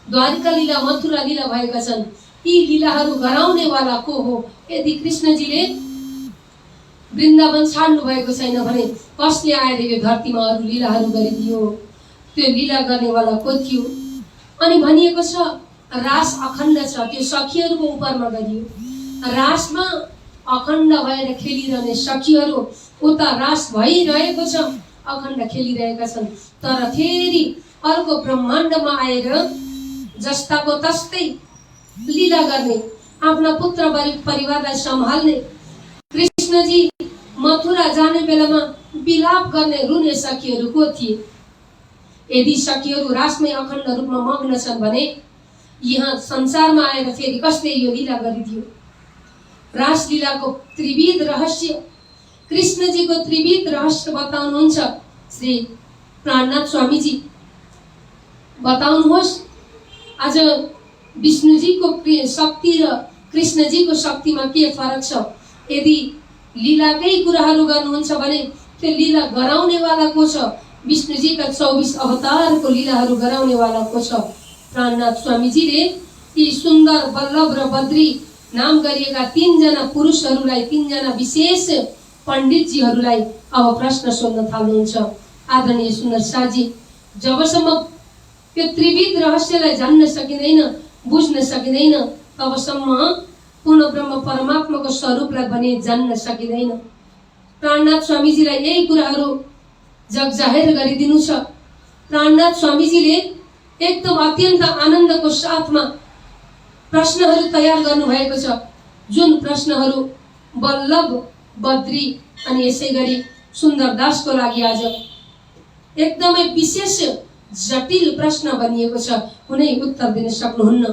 द्वारिका लीला, मथुरा लीला भएका छन्। यी लीलाहरू गराउनेवाला को हो? यदि कृष्णजीले वृन्दावन छाड्नु भएको छैन भने कसले आएर यो धरतीमा अरू लीलाहरू गरिदियो? त्यो लीला गर्नेवाला को थियो? अनि भनिएको छ रास अखण्ड छ, त्यो सखीहरूको उपरमा गरियो। रासमा अखण्ड भएर खेलिरहने सखीहरू, उता रास भइरहेको छ, अखण्ड खेलिरहेका छन्। तर फेरि अर्को ब्रह्माण्डमा आएर जस्ताको तस्तै लीला गर्ने, आफ्ना पुत्र परिवारलाई सम्हाल्ने, कृष्णजी मथुरा जाने बेलामा विलाप गर्ने, रुने सखीहरू को थिए? यदि सखीहरू रासमै अखण्ड रूपमा मग्न छन् भने यहाँ संसारमा आएर फेरि कसले यो लीला गरिदियो। रासलीलाको त्रिविध रहस्य, कृष्णजीको त्रिविध रहस्य बताउनुहुन्छ श्री प्राणनाथ स्वामीजी। बताउनुहोस् आज विष्णुजीको शक्ति र कृष्णजीको शक्तिमा के फरक छ। यदि लीलाकै कुराहरू गर्नुहुन्छ भने त्यो लीला गराउनेवाला को छ? विष्णुजीका 24 अवतारको लीलाहरू गराउनेवाला को छ? प्राणनाथ स्वामीजीले यी सुन्दर बल्लभ र बद्री नाम गरिएका 3 जना पुरुषहरूलाई, 3 जना विशेष पण्डितजीहरूलाई अब प्रश्न सोध्न थाल्नुहुन्छ। आदरणीय सुन्दर साजी, जबसम्म त्यो त्रिविध रहस्यलाई जान्न सकिँदैन, बुझ्न सकिँदैन, तबसम्म पूर्ण ब्रह्म परमात्माको स्वरूपलाई पनि जान्न सकिँदैन। प्राणनाथ स्वामीजीलाई यही कुराहरू जगजाहेर गरिदिनु छ। प्राणनाथ स्वामीजीले एकदम अत्यन्त आनन्दको साथमा प्रश्नहरू तयार गर्नुभएको छ, जुन प्रश्नहरू बल्लभ, बद्री अनि यसै गरी सुन्दरदासको लागि आज एकदमै विशेष जटिल प्रश्न बनिएको छ। कुनै उत्तर दिन सक्नुहुन्न।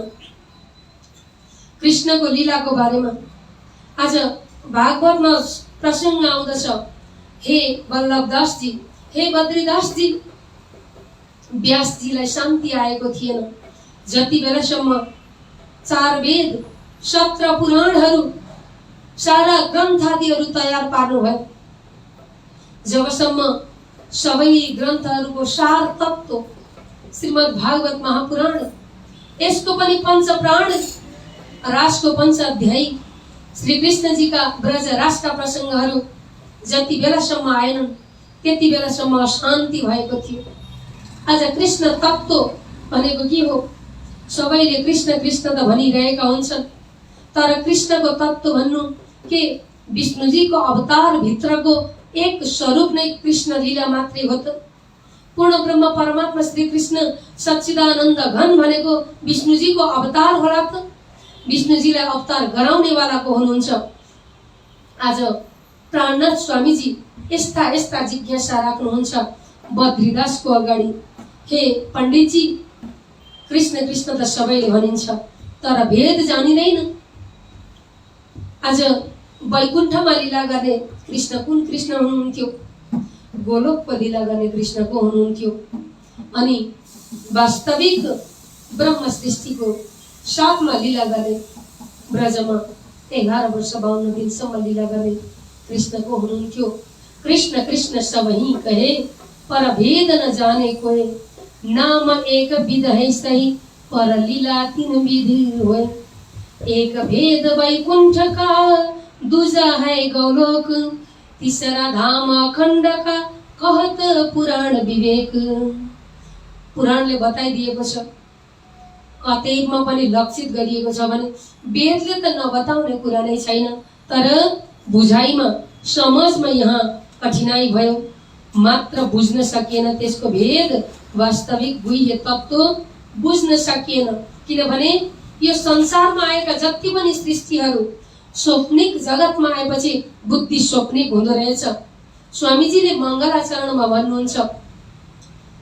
कृष्णको लीलाको बारेमा आज भागवतमा प्रसङ्ग आउँदछ। हे बल्लभदासजी, हे बद्रीदासजी, व्यासजीलाई शान्ति आएको थिएन। जति बेलासम्म 4 वेद, 17 पुराणहरू, सारा ग्रन्थादिहरू तयार पार्नुभयो, जबसम्म सबै ग्रन्थहरूको सार तत्त्व श्रीमद् भागवत महापुराण, यसको पनि 5 प्राण, रासको 5 अध्याय, श्री कृष्णजीका ब्रज रासका प्रसङ्गहरू जति बेलासम्म आएनन् त्यति बेलासम्म अशान्ति भएको थियो। आज कृष्ण तत्त्व भनेको के हो? सबैले कृष्ण कृष्ण त भनिरहेका हुन्छन्, तर कृष्णको तत्त्व भन्नु के विष्णुजीको अवतार भित्रको एक स्वरूप नै कृष्ण लीला मात्रै हो त? पूर्ण ब्रह्म परमात्मा श्री कृष्ण सच्चिदानन्द घन भनेको विष्णुजीको अवतार होला त? विष्णुजीलाई अवतार गराउनेवाला को हुनुहुन्छ? आज प्राणनाथ स्वामीजी यस्ता यस्ता जिज्ञासा राख्नुहुन्छ बद्रीदासको अगाडि। हे पण्डितजी, कृष्ण कृष्ण त सबैले भनिन्छ, तर भेद जानिँदैन। आज वैकुण्ठमा लीला गर्ने कृष्ण कुन कृष्ण हुनुहुन्थ्यो? गोलोकको लीला गर्ने कृष्ण को हुनुहुन्थ्यो? अनि वास्तविक ब्रह्म सृष्टिको 7मा लीला गर्ने ब्रजमा 11 वर्ष 52 दिनसम्म लीला गर्ने कृष्ण को हुनुहुन्थ्यो? कृष्ण कृष्ण सबही कहे, पर भेद न जाने कोई, नाम एक विध है सही, पर लीला 3 विधि होय। एक भेद वैकुंठ का, दूजा है गौलोक, तीसरा धाम अखण्ड का, कहत पुराण विवेक। पुराणले बताइदिएको छ, कतैमा पनि लक्षित गरिएको छ भने वेदले त नबताउने कुरा नै छैन, तर बुझाइमा समझमा यहाँ कठिनाई भयो। मात्र बुझ्न सकिएन, त्यसको भेद वास्तविक गुह्य तत्त्व बुझ्न सकिएन। किनभने यो संसारमा आएका जति पनि सृष्टिहरू स्वप्निक जगतमा आएपछि बुद्धि स्वप्निक हुँदो रहेछ। स्वामीजीले मङ्गलाचरणमा भन्नुहुन्छ,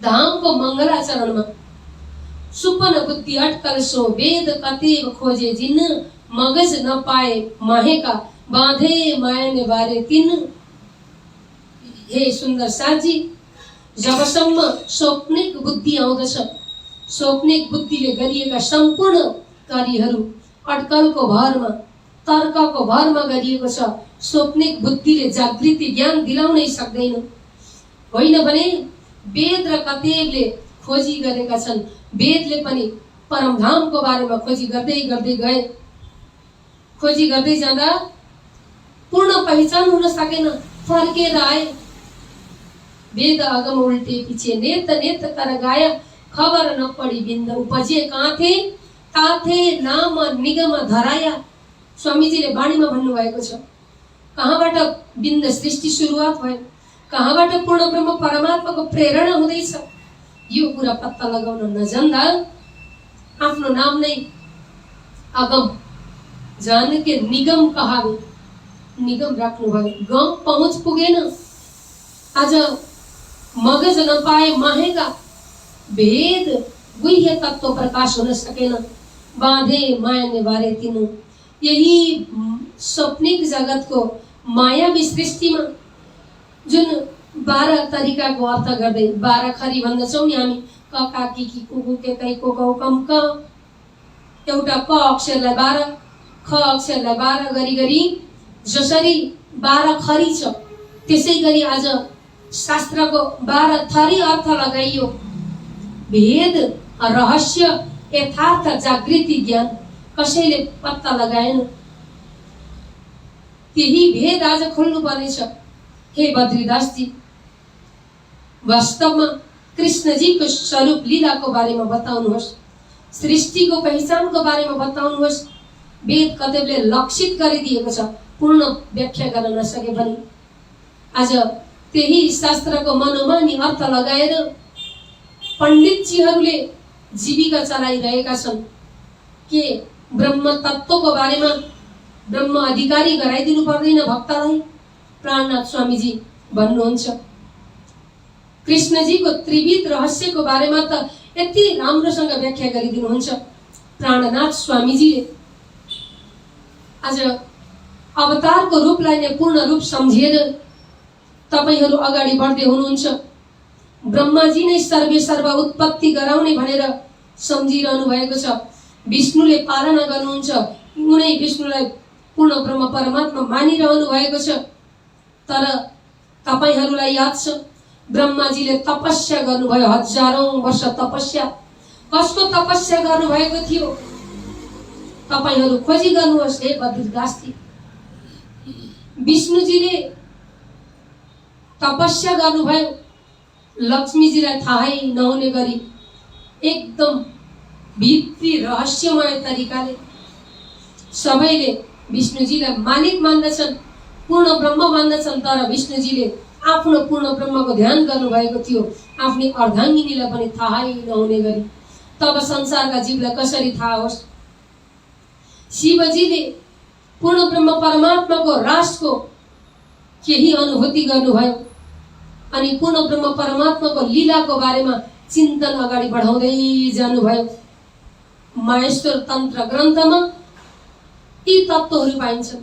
धामको मङ्गलाचरणमा सुपन बुद्धि अटकल सो, वेद कतेब खोजे जिन, मगज नपाए माहेका, बाँधे मायने बारे तिन। हे सुन्दर साथी, जबसम्म स्वप्निक बुद्धि आउँदछ, स्वप्निक बुद्धिले गरिएका सम्पूर्ण कार्यहरू अटकलको भरमा, तर्कको भरमा गरिएको छ। स्वप्निक बुद्धिले जागृति ज्ञान दिलाउनै सक्दैन। होइन भने वेद र कतेबले खोजी गरेका छन्, वेदले पनि परमधामको बारेमा खोजी गर्दै गर्दै गए। खोजी गर्दै जाँदा पूर्ण पहिचान हुन सकेन, फर्केर आए। वेद अगम उल्टे पीछे, नेत नेत कर गाया, खबर न पड़ी बिंद उपजे काथे, ताथे नाम निगम धराया। स्वामीजीले वाणीमा भन्नुभएको छ, कहाँबाट बिन्द सृष्टि सुरुवात भयो, कहाँबाट पूर्ण ब्रह्म परमात्माको प्रेरणा हुँदैछ, यो कुरा पत्ता लगाउन नजान्दा आफ्नो नाम नै अगम जान के निगम कहावे, निगम राख्नुभयो, गम पहुँच पुगेन। आज मगज नपाए माहेका, भेद गुह्य तत्व प्रकाश हुन सकेन। बाँधे माया बारे तिनु। यही स्वप्निक जगतको मायावी सृष्टिमा जुन 12 तरिकाको अर्थ गर्दै 12 खरी भन्दछौँ नि हामी, क का कि कुकु के कै को कौ कम क, एउटा क अक्षरलाई 12, ख अक्षरलाई 12 गरी गरी जसरी 12 खरी छ, त्यसै गरी आज शास्त्रको 12 थरी अर्थ लगाइयो। भेद रहस्य यथार्थ जागृति ज्ञान कसैले पत्ता लगाएन। त्यही भेद आज खोल्नु पर्नेछ। हे बद्रीदासजी, वास्तवमा कृष्णजीको स्वरूप लीलाको बारेमा बताउनुहोस्, सृष्टिको पहिचानको बारेमा बताउनुहोस्। वेद कतिले लक्षित गरिदिएको छ, पूर्ण व्याख्या गर्न नसके पनि आज त्यही शास्त्रको मनोमानी अर्थ लगाएर पण्डितजीहरूले जीविका चलाइरहेका छन्। के ब्रह्म तत्त्वको बारेमा ब्रह्म अधिकारी गराइदिनु पर्दैन भक्तलाई? प्राणनाथ स्वामीजी भन्नुहुन्छ। कृष्णजीको त्रिविध रहस्यको बारेमा त यति राम्रोसँग व्याख्या गरिदिनुहुन्छ प्राणनाथ स्वामीजीले। आज अवतारको रूपलाई नै पूर्ण रूप सम्झेर तपाईहरू अगाडि बढ्दै हुनुहुन्छ। ब्रह्माजी नै सर्वे सर्व उत्पत्ति गराउने भनेर सम्झिरहनु भएको छ। विष्णुले पालना गर्नुहुन्छ, उनै विष्णुलाई पूर्ण ब्रह्म परमात्मा मानिरहनु भएको छ। तर तपाईहरूलाई याद छ ब्रह्माजीले तपस्या गर्नुभयो, हजारौं वर्ष तपस्या। कसको तपस्या गर्नुभएको थियो? तपाईहरू खोजी गर्नुहोस् हे बद्रीदासजी। विष्णुजीले तपस्या गर्नुभयो, लक्ष्मीजीलाई थाहै नहुने गरी एकदम भित्री रहस्यमय तरिकाले। सबैले विष्णुजीलाई मालिक मान्दछन्, पूर्ण ब्रह्म मान्दछन्, तर विष्णुजीले आफ्नो पूर्ण ब्रह्मको ध्यान गर्नुभएको थियो, आफ्नी अर्धाङ्गिनीलाई पनि थाहै नहुने गरी। तब संसारका जीवलाई कसरी थाहा होस्? शिवजीले पूर्ण ब्रह्म परमात्माको रासको केही अनुभूति गर्नुभयो अनि पूर्ण ब्रह्म परमात्माको लीलाको बारेमा चिन्तन अगाडि बढाउँदै जानुभयो। महेश्वर तन्त्र ग्रन्थमा यी तत्त्वहरू पाइन्छन्।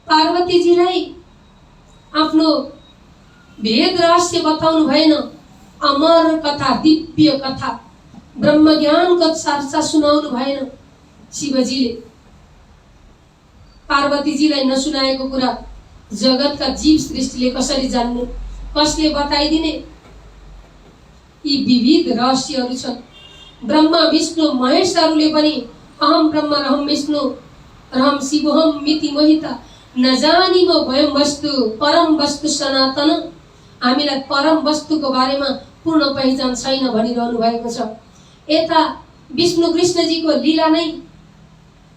पार्वतीजीलाई आफ्नो भेद रहस्य बताउनु भएन, अमर कथा, दिव्य कथा, ब्रह्म ज्ञानको चर्चा सुनाउनु भएन। शिवजीले पार्वतीजीलाई नसुनाएको कुरा जगतका जीव सृष्टिले कसरी जान्ने, कसले बताइदिने? यी विविध रहस्यहरू छन्। ब्रह्मा विष्णु महेशहरूले पनि अहम ब्रह्म रहम विष्णु रहम शिवोहम मिति मोहिता नजानिम भयम वस्तु परम वस्तु सनातन। हामीलाई परम वस्तुको बारेमा पूर्ण पहिचान छैन भनिरहनु भएको छ। यता विष्णु कृष्णजीको लीला नै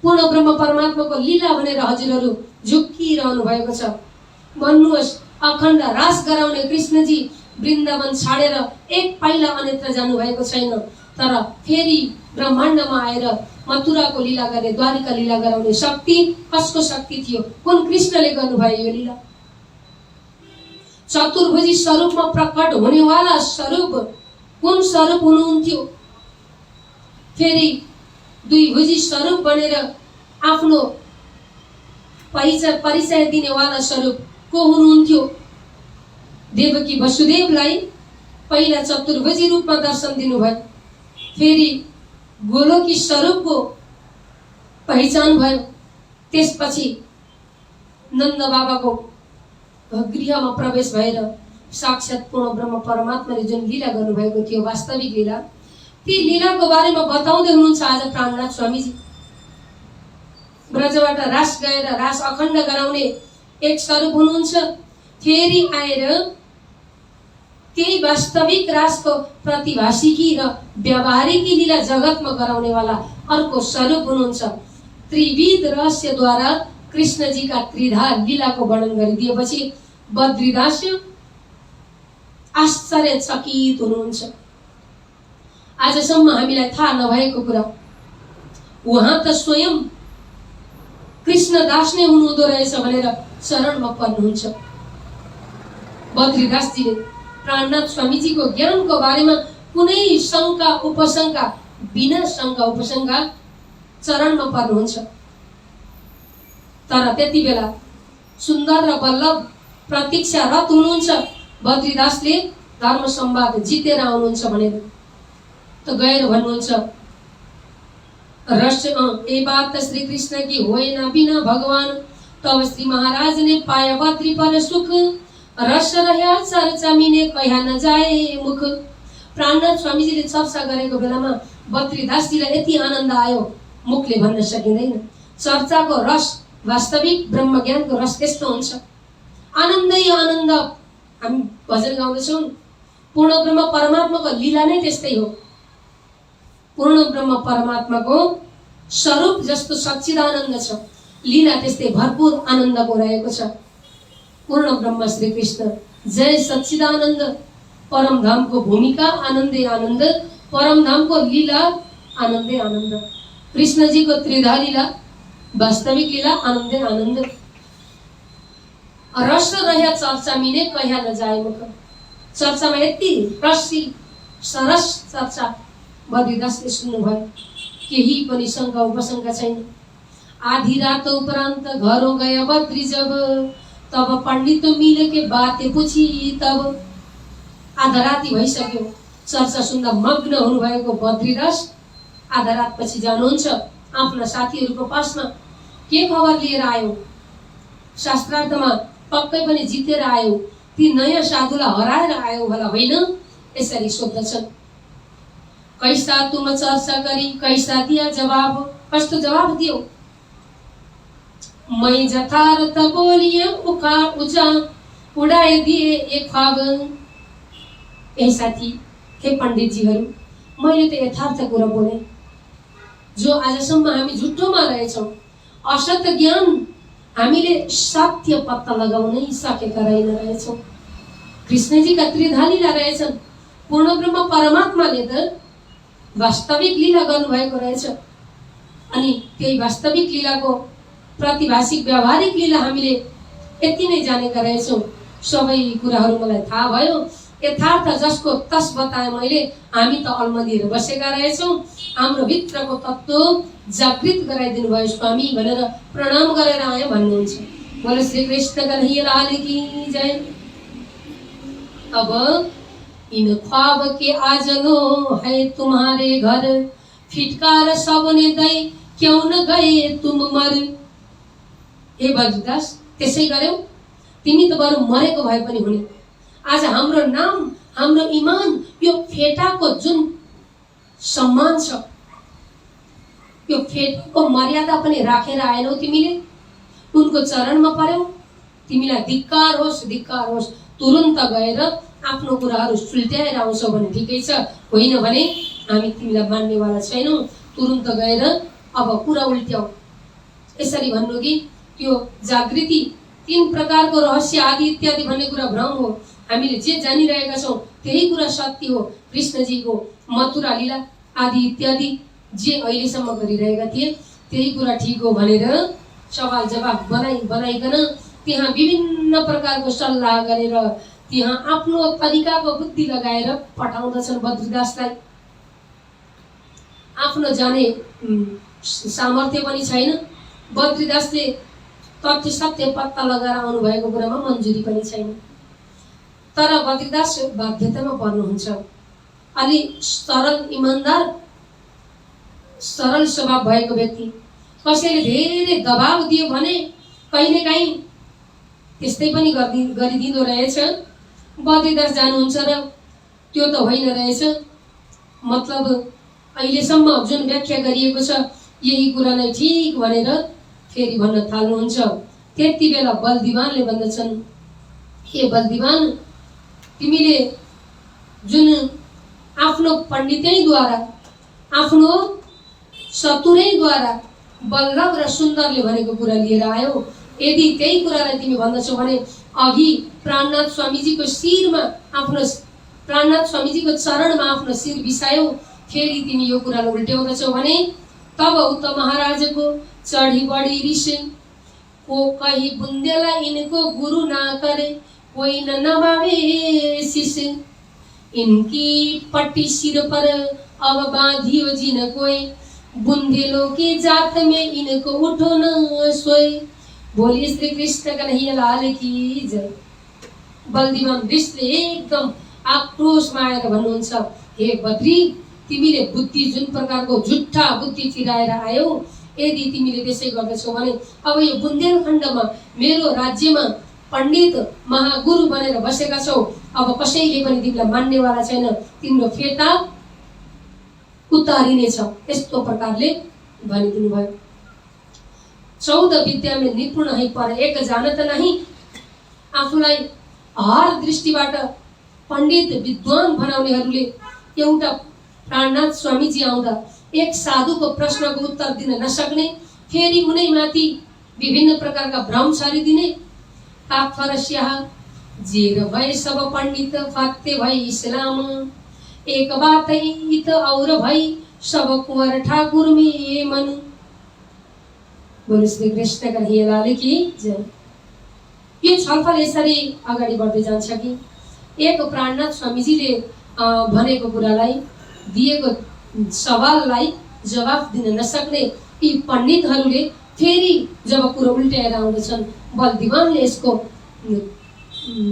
पूर्ण ब्रह्म परमात्माको लीला भनेर हजुरहरू झुक्किरहनु भएको छ। भन्नुहोस्, अखण्ड रास गराउने कृष्णजी वृन्दावन छाडेर एक पाइला अन्यत्र जानु भएको छैन, तर फेरि ब्रह्माण्डमा आएर मथुराको लीला गर्ने, द्वारिका लीला गराउने शक्ति कसको शक्ति थियो? कुन कृष्णले गर्नुभयो यो लीला? चतुर्भुजी स्वरूपमा प्रकट हुनेवाला स्वरूप कुन स्वरूप हुनुहुन्थ्यो? फेरि द्विभुजी स्वरूप बनेर आफ्नो परिचय दिनेवाला स्वरूप को हुनुहुन्थ्यो? देवकी वसुदेवलाई पहिला चतुर्भुजी रूपमा दर्शन दिनुभयो, फेरि गोलोकी स्वरूपको पहिचान भयो। त्यसपछि नन्द बाबाको गृहमा प्रवेश भएर साक्षात पूर्ण ब्रह्म परमात्माले जुन लीला गर्नुभएको थियो, वास्तविक लीला, ती लीलाको बारेमा बताउँदै हुनुहुन्छ आज प्राणनाथ स्वामीजी। ब्रजबाट रास गएर रास अखण्ड गराउने एक स्वरूप हुनुहुन्छ, फेरि आएर त्यही वास्तविक रासको प्रतिभाषिकी र व्यावहारिकी लीला जगतमा गराउनेवाला अर्को स्वरूप हुनुहुन्छ। त्रिविध रहस्यद्वारा कृष्णजीका त्रिधा लीलाको वर्णन गरिदिएपछि बद्रीदास आश्चर्यचकित हुनुहुन्छ। आजसम्म हामीलाई थाहा नभएको कुरा उहाँ त स्वयं कृष्णदास नै हुनुहुँदो रहेछ भनेर शरणमा पर्नुहुन्छ। बद्रीदासजीले प्राणनाथ स्वामीजीको ज्ञानको बारेमा कुनै शङ्का उपशङ्का बिना शङ्का उपशङ्का चरणमा पर्नुहुन्छ। तर त्यति बेला सुन्दर र बल्लभ प्रतीक्षारत हुनुहुन्छ बद्रीदासले धर्म संवाद जितेर आउनुहुन्छ भनेर। त गएर भन्नुहुन्छ रस ए बात श्री कृष्ण की होए न बिना भगवान, तब श्री महाराज ने पाया बद्री पर सुख, रस रह्या चर्चा मिने कह्या न जाए मुख। प्राणनाथ स्वामीजीले चर्चा गरेको बेलामा बद्रीदासजीलाई यति आनन्द आयो मुखले भन्न सकिँदैन। चर्चाको रस, वास्तविक ब्रह्म ज्ञानको रस त्यस्तो हुन्छ। आनन्दै आनन्द। हामी भजन गाउँदैछौँ, पूर्ण ब्रह्म परमात्माको लीला नै त्यस्तै हो। पूर्ण ब्रह्म परमात्माको स्वरूप जस्तो सच्चिदानन्द छ, लीला त्यस्तै भरपूर आनन्दको रहेको छ। पूर्ण ब्रह्म श्री कृष्ण जय सच्चिदानन्द। परमधामको भूमिका आनन्दै आनन्द, परमधामको लीला आनन्दै आनन्द। कृष्णजीको त्रिधा लीला, वास्तविक लीला आनन्दै आनन्द। रस रह्या चर्चा मिने कह्या नजाए मुख। चर्चामा यति रसिल सरस चर्चा बद्रीदासले सुन्नुभयो, केही पनि शङ्का उपशङ्का छैन। आधी रात उपरान्त घरों गया बद्री जब, तब पंडित मिले के बातें पूछी तब। आधा राति भइसक्यो, चर्चा सुन्दा मग्न हुनुभएको बद्रीदास आधा रात पछि जानुहुन्छ आफ्ना साथीहरूको पासमा। के खबर लिएर आयो? शास्त्रार्थमा पक्कै पनि जितेर आयो, ती नयाँ साधुलाई हराएर आयो होला होइन? यसरी सोध्दछन्। कैसा तुम चर्चा गरी कैसा दिया जवाब? कस्तो जवाब दियो? मैं जथार्थ बोलिए उका उजा उडाए दिए एक ख्वाब। ए साथी, हे पण्डितजीहरू, मैले त यथार्थ कुरा बोले। जो आजसम्म हामी झुट्टोमा रहेछौँ, असत ज्ञान हामीले सत्य पत्ता लगाउनै सकेका रहेछौँ। कृष्णजीका त्रिधा लीला रहेछन्। पूर्ण ब्रह्म परमात्माले त वास्तविक लीला गर्नुभएको रहेछ, अनि त्यही वास्तविक लीलाको प्रतिभाषिक व्यावहारिक लीला हामीले यति नै जानेका रहेछौँ। सबै कुराहरू मलाई थाहा भयो, यथार्थ जसको तस बताए मैले। हामी त अलमलिएर बसेका रहेछौँ, हाम्रो भित्रको तत्त्व जागृत गराइदिनु भयो स्वामी भनेर प्रणाम गरेर आयो भन्नुहुन्छ। बोले श्री कृष्ण कन्हैया लाल की जय। अब इन ख्वाब के आज लो है तुम्हारे घर, फिटकार सबने दई क्यों न गए तुम मर। हे बद्रीदास, त्यसै गर्यौ, तिमी त बरु मरेको भए पनि हुने। आज हाम्रो नाम, हाम्रो इमान, यो फेटाको जुन सम्मान छ, यो फेटाको मर्यादा पनि राखेर आएनौ तिमीले। उनको चरणमा पर्यौ, तिमीलाई धिक्कार होस्, धिक्कार होस्। तुरुन्त गएर आफ्नो कुराहरू सुल्ट्याएर आउँछौ भने ठिकै छ, होइन भने हामी तिमीलाई मान्नेवाला छैनौँ। तुरुन्त गएर अब कुरा उल्ट्याऊ। यसरी भन्नु कि त्यो जागृति तीन प्रकारको रहस्य आदि इत्यादि भन्ने कुरा भ्रम हो। हामीले जे जानिरहेका छौँ त्यही कुरा सत्य हो। कृष्णजीको मथुरा लीला आदि इत्यादि जे अहिलेसम्म गरिरहेका थिए त्यही कुरा ठिक हो भनेर सवाल जवाब बनाइकन त्यहाँ विभिन्न प्रकारको सल्लाह गरेर त्यहाँ आफ्नो तरिकाको बुद्धि लगाएर पठाउँदछन् बद्रीदासलाई। आफ्नो जाने सामर्थ्य पनि छैन। बद्रीदासले तथ्य सत्य पत्ता लगाएर आउनु भएको कुरामा मन्जुरी पनि छैन। तर बद्रीदास बाध्यतामा पर्नुहुन्छ। अलि सरल इमान्दार सरल स्वभाव भएको व्यक्ति, कसैले धेरै दबाब दियो भने कहिलेकाहीँ त्यस्तै पनि गरिदिँदो रहेछ। बद्रीदास जानुहुन्छ र त्यो त होइन रहेछ। मतलब अहिलेसम्म जुन व्याख्या गरिएको छ यही कुरा नै ठिक भनेर फेरि भन्न थाल्नुहुन्छ। त्यति बेला बलदिवानले भन्दछन्, हे बलदिवान, तिमीले जुन आफ्नो पण्डितैद्वारा, आफ्नो सतुरैद्वारा बल्लभ र सुन्दरले भनेको कुरा लिएर आयो, यदि त्यही कुरालाई तिमी भन्दछौ भने अघि प्राणनाथ स्वामीजीको शिरमा आफ्नो, प्राणनाथ स्वामीजीको चरणमा आफ्नो शिर बिसायौ, फेरि तिमी यो कुरालाई उल्ट्याउँदछौ भने तब उत महाराजको चढी बढी रिस, को कही बुन्देला इनको गुरु ना करे, कोही न नमावे शिष। इनकी पट्टी सिर पर अब बांधियो जिन कोई, बुंदेलों की जात में इनको उठो न सोए। बोली श्री कृष्ण कन्हैया लाल की जय। बलदेवन विष्णु एकदम आक्रोशमा आएर भन्नुहुन्छ, हे बद्री, तिमीले बुद्धि जुन प्रकारको झुट्टा बुद्धि चिराएर आयौ, यदि तिमीले त्यसै गर्दछौ भने अब यो बुन्देलखण्डमा मेरो राज्यमा पण्डित महागुरु बनेर बसेका छौ, अब कसैले पनि तिमीलाई मान्नेवाला छैन, तिम्रो फेटा उतारिनेछ, यस्तो प्रकारले भनिदिनु भयो। 14 विद्या में निपुण है पर एक जानत नहीं। आफूलाई हर दृष्टिबाट पण्डित विद्वान बनाउनेहरूले एउटा प्राणनाथ स्वामीजी आउँदा एक साधुको प्रश्नको उत्तर दिन नसक्ने, फेरि उनैमाथि विभिन्न प्रकारका भ्रम छरिदिने। काफरस्या जेर भए सब पंडित फाते भई इस्लाम, एक बात इत और भई सब कुंवर ठाकुर में मन। बोलो श्री कृष्ण कन्हैया लाल की जय। यो छलफल यसरी अगाडि बढ्दै जान्छ कि एक प्राणनाथ स्वामीजीले भनेको कुरालाई, दिएको सवाललाई जवाफ दिन नसक्ने यी पण्डितहरूले फेरि जब कुरो उल्टाएर आउँदछन्, बलदेवनले यसको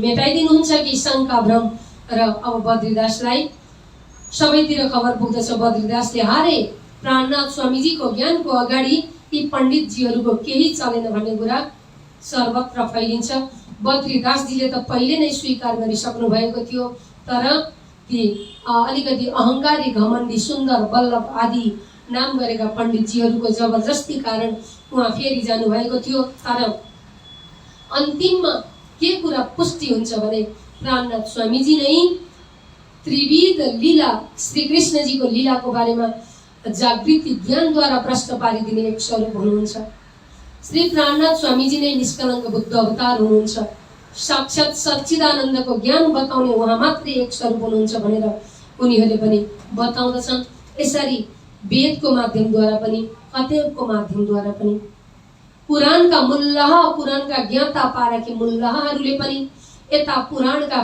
मेटाइदिनुहुन्छ कि शङ्का भ्रम। र अब बद्रीदासलाई सबैतिर खबर पुग्दछ, बद्रीदासले हारे प्राणनाथ स्वामीजीको ज्ञानको अगाडि यी पण्डितजीहरूको केही चलेन भन्ने कुरा सर्वत्र फैलिन्छ। बद्रीदासजीले त पहिले नै स्वीकार गरिसक्नु भएको थियो, तर ती अलिकति अहंकारी घमण्डी सुन्दर बल्लभ आदि नाम गरेका पण्डितजीहरूको जबरजस्ती कारण उहाँ फेरि जानु भएको थियो। तर अन्तिममा के कुरा पुष्टि हुन्छ भने प्राणनाथ स्वामीजी नै त्रिविध लीला श्री कृष्णजीको लीलाको बारेमा जागृति ज्ञानद्वारा प्रश्न पारिदिने एक स्वरूप हुनुहुन्छ। श्री प्राणनाथ स्वामीजी नै निष्कलङ्क बुद्ध अवतार हुनुहुन्छ, साक्षात सच्चिदानन्दको ज्ञान बताउने उहाँ मात्रै एक स्वरूप हुनुहुन्छ भनेर उनीहरूले पनि बताउँदछन्। यसरी वेदको माध्यमद्वारा पनि, कथेको माध्यमद्वारा पनि, पुराणका मुल्लाह, पुराणका ज्ञाता पारखी मुल्लाहहरूले पनि, यता पुराणका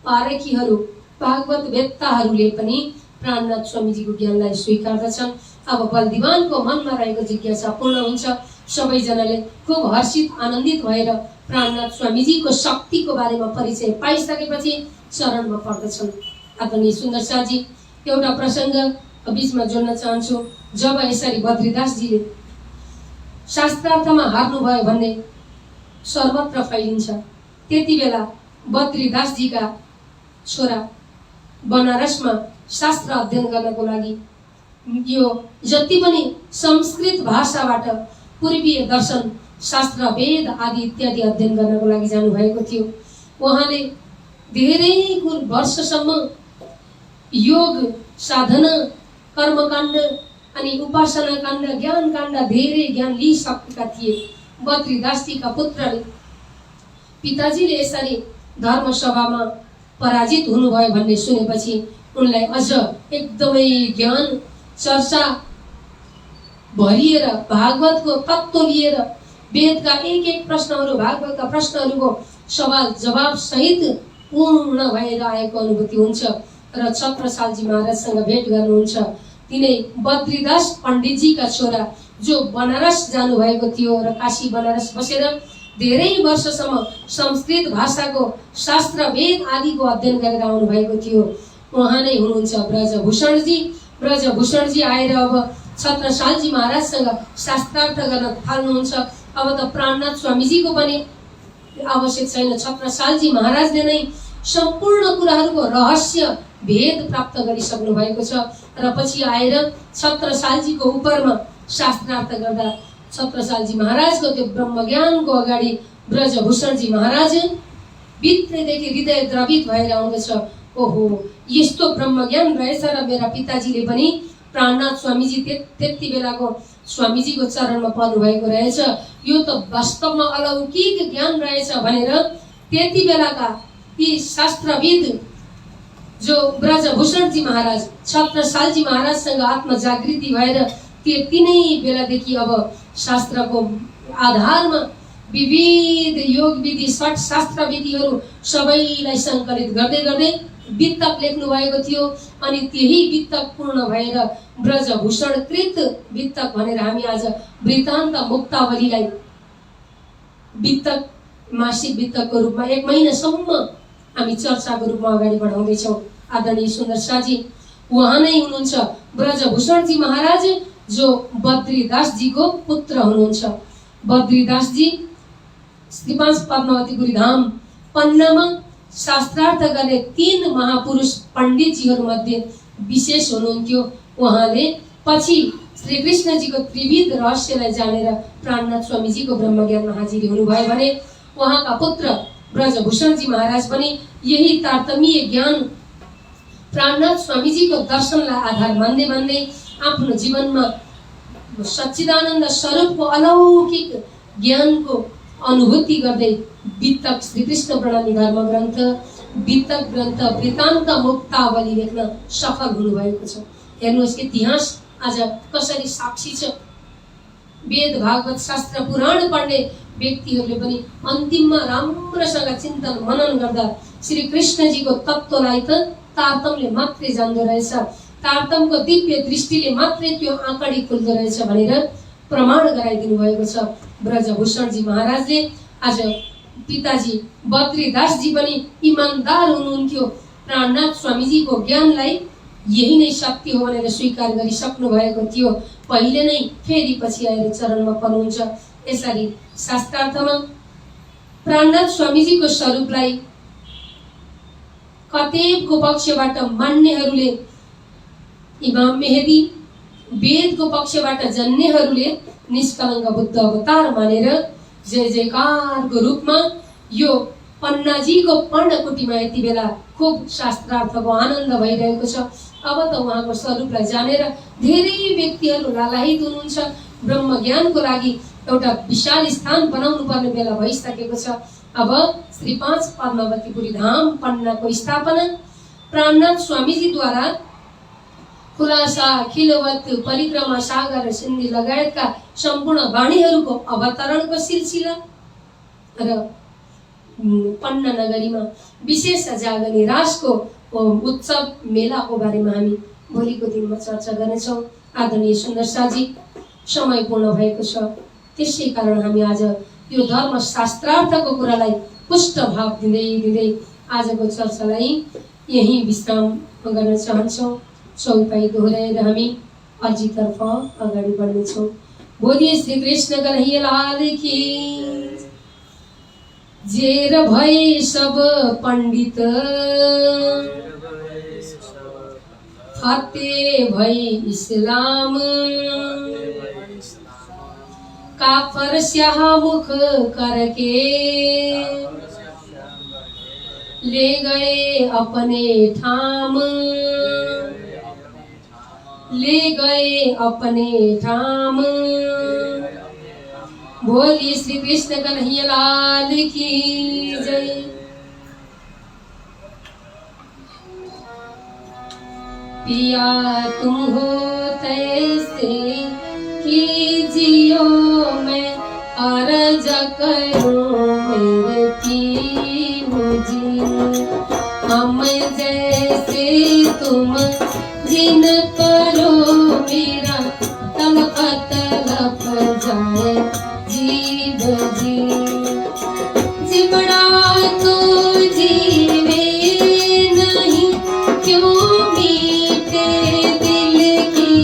पारखीहरू भागवत वेत्ताहरूले पनि प्राणनाथ स्वामीजीको ज्ञानलाई स्वीकार्दछन्। अब बलदेवनको मनमा रहेको जिज्ञासा पूर्ण हुन्छ। सबैजनाले खूब हर्षित आनन्दित भएर प्राणनाथ स्वामीजीको शक्तिको बारेमा परिचय पाइसकेपछि चरणमा पर्दछन्। आदरणीय सुन्दर शाहजी, एउटा प्रसङ्ग बीचमा जोड्न चाहन्छु। जब यसरी बद्रीदासजीले शास्त्रार्थमा हार्नुभयो भन्ने सर्वत्र फैलिन्छ, त्यति बेला बद्रीदासजीका छोरा बनारसमा शास्त्र अध्ययन गर्नको लागि, यो जति पनि संस्कृत भाषाबाट पूर्वीय दर्शन शास्त्र वेद आदि इत्यादि अध्ययन गर्नको लागि जानुभएको थियो। उहाँले धेरै वर्षसम्म योग साधना, कर्मकाण्ड अनि उपासना काण्ड, ज्ञान काण्ड धेरै ज्ञान लिइसकेका थिए। बद्रीदासजीका पुत्रले पिताजीले यसरी धर्मसभामा पराजित हुनुभयो भन्ने सुनेपछि उनलाई अझ एकदमै ज्ञान चर्चा भरिएर, भागवतको तत्त्व लिएर, वेदका एक एक प्रश्नहरू, भागवतका प्रश्नहरूको सवाल जवाब सहित पूर्ण भएर आएको अनुभूति हुन्छ। र छत्रसालजी महाराजसँग भेट गर्नुहुन्छ। तिनै बद्रीदास पण्डितजीका छोरा जो बनारस जानुभएको थियो र काशी बनारस बसेर धेरै वर्षसम्म संस्कृत भाषाको शास्त्र वेद आदिको अध्ययन गरेर आउनु भएको थियो, उहाँ नै हुनुहुन्छ ब्रजभूषणजी। ब्रजभूषणजी आएर अब छत्रसालजी महाराजसँग शास्त्रार्थ गर्न थाल्नुहुन्छ। अब त प्राणनाथ स्वामीजीको पनि आवश्यक छैन, छत्रसालजी महाराजले नै सम्पूर्ण कुराहरूको रहस्य भेद प्राप्त गरिसक्नु भएको छ। र पछि आएर छत्रसालजीको उपरमा शास्त्रार्थ गर्दा छत्रसालजी महाराजको त्यो ब्रह्मज्ञानको अगाडि ब्रजभूषणजी महाराज भित्रैदेखि हृदय द्रवित भएर आउँदछ। ओहो, यस्तो ब्रह्मज्ञान रहेछ र मेरा पिताजीले पनि प्राणनाथ स्वामीजी त्यति बेलाको स्वामीजीको चरणमा पर्नु भएको रहेछ, यो त वास्तवमा अलौकिक ज्ञान रहेछ भनेर त्यति बेलाका यी शास्त्रविद जो ब्रजभूषणजी महाराज, छत्रसालजी महाराजसँग आत्मजागृति भएर त्यति नै बेलादेखि अब शास्त्रको आधारमा विविध योग विधि, षट शास्त्र विधिहरू सबैलाई सङ्कलित गर्दै गर्दै वित्तक लेख्नु भएको थियो अनि त्यही वित्तक पूर्ण भएर ब्रजभूषण कृत वित्तक भनेर हामी आज वृत्तान्त मुक्तावलीलाई वित्तक मासिक वित्तकको रूपमा 1 महिनासम्म हामी चर्चाको रूपमा अगाडि बढाउँदै छौं। आदरणीय सुन्दर शाहजी उहाँ नै हुनुहुन्छ ब्रजभूषण जी महाराज जो बद्रीदास जी को पुत्र हुनुहुन्छ। बद्रीदास जी श्री 5 पद्मावतीपुरी धाम पन्नामा शास्त्रार्थ गर्ने 3 महापुरुष पण्डित जीहरु मध्ये विशेष हुनुहुन्थ्यो। उहाँले पछि श्री कृष्ण जी को त्रिविध रहस्यलाई जानेर प्राणनाथ स्वामी जी को ब्रह्मज्ञानमा हाजिरी हुनुभयो भने उहाँका पुत्र ब्रजभूषण जी महाराज पनि यही तारतम्य ज्ञान प्राणनाथ स्वामी जी को दर्शनलाई आधार मान्दै मान्दै आफ्नो जीवनमा सच्चिदानन्द स्वरूप को अलौकिक ज्ञान को अनुभूति गर्दै वित्तक श्री कृष्ण प्रणामी धर्म ग्रन्थ वित्तक ग्रन्थ वृत्तान्त मुक्तावली लेख्न सफल हुनुभएको छ। हेर्नुहोस् इतिहास आज कसरी साक्षी छ। वेद भागवत शास्त्र पुराण पढ्ने व्यक्तिहरूले पनि अन्तिममा राम्रोसँग चिन्तन मनन गर्दा श्री कृष्ण जी को तत्त्वलाई त तारतमले मात्रै जान्दो रहेछ, तारतमको दिव्य दृष्टिले मात्रै त्यो आँकडी खुल्दो रहेछ भनेर प्रमाण गराइदिनु भएको छ ब्रजभूषण जी महाराजले। आज पिताजी बद्रीदास जी पनि इमानदार हुनुहुन्थ्यो। प्राणनाथ स्वामी जी को ज्ञानलाई यही नै सत्य हो भनेर स्वीकार गरिसक्नु भएको थियो। पहिले नै फेरि पछि आएर चरणमा पर्नुहुन्छ। यसरी शास्त्रार्थमा प्राणनाथ स्वामी जी को स्वरूपलाई कतेबको पक्षबाट मान्नेहरूले इमाम मेहदी, वेद को पक्षबाट जन्नेहरूले निष्कलङ्क बुद्ध अवतार मानेर जय जयकार को रूपमा यो पन्नाजी को पर्णकुटीमा यति बेला खूब शास्त्रार्थको आनन्द भइरहेको छ। अब त उहाँको स्वरूपलाई जानेर धेरै व्यक्तिहरू लालायित हुनुहुन्छ। ब्रह्म ज्ञानको लागि एउटा विशाल स्थान बनाउनु पर्ने बेला भइसकेको छ। अब श्री 5 पद्मावतीपुरी धाम पन्ना को स्थापना प्राणनाथ स्वामी जी द्वारा खुलासा खिलवत परिक्रमा सागर सिन्धी लगायतका सम्पूर्ण वाणीहरूको अवतरणको सिलसिला र पन्ना नगरीमा विशेष जागनी रासको उत्सव मेलाको बारेमा हामी भोलिको दिनमा चर्चा गर्नेछौँ। आदरणीय सुन्दर शाहजी समय पूर्ण भएको छ, त्यसै कारण हामी आज यो धर्म शास्त्रार्थको कुरालाई पुष्ट भाव दिँदै दिँदै आजको चर्चालाई यही विश्राम गर्न चाहन्छौँ। चौपाई दोहोऱ्याएर हामी अझितर्फ अगाडि बढ्नेछौँ। बोलिए श्री कृष्ण कन्हैया लाल की। जेर भए सब पंडित फते भई इस्लाम, काफर स्याह मुख करके ले गए अपने ठाम, ले गए अपने ठाम। बोलिए श्री कृष्ण कन्हैया लाल की जय। पिया तुम हो तैसे कीजियो मैं अर्ज करूं मेरे तीनों जी, हम जैसे तुम जिन करो मेरा तलप तलप जाए जीव जी। जिबड़ा तो जीवे नहीं क्यों मीठे दिल की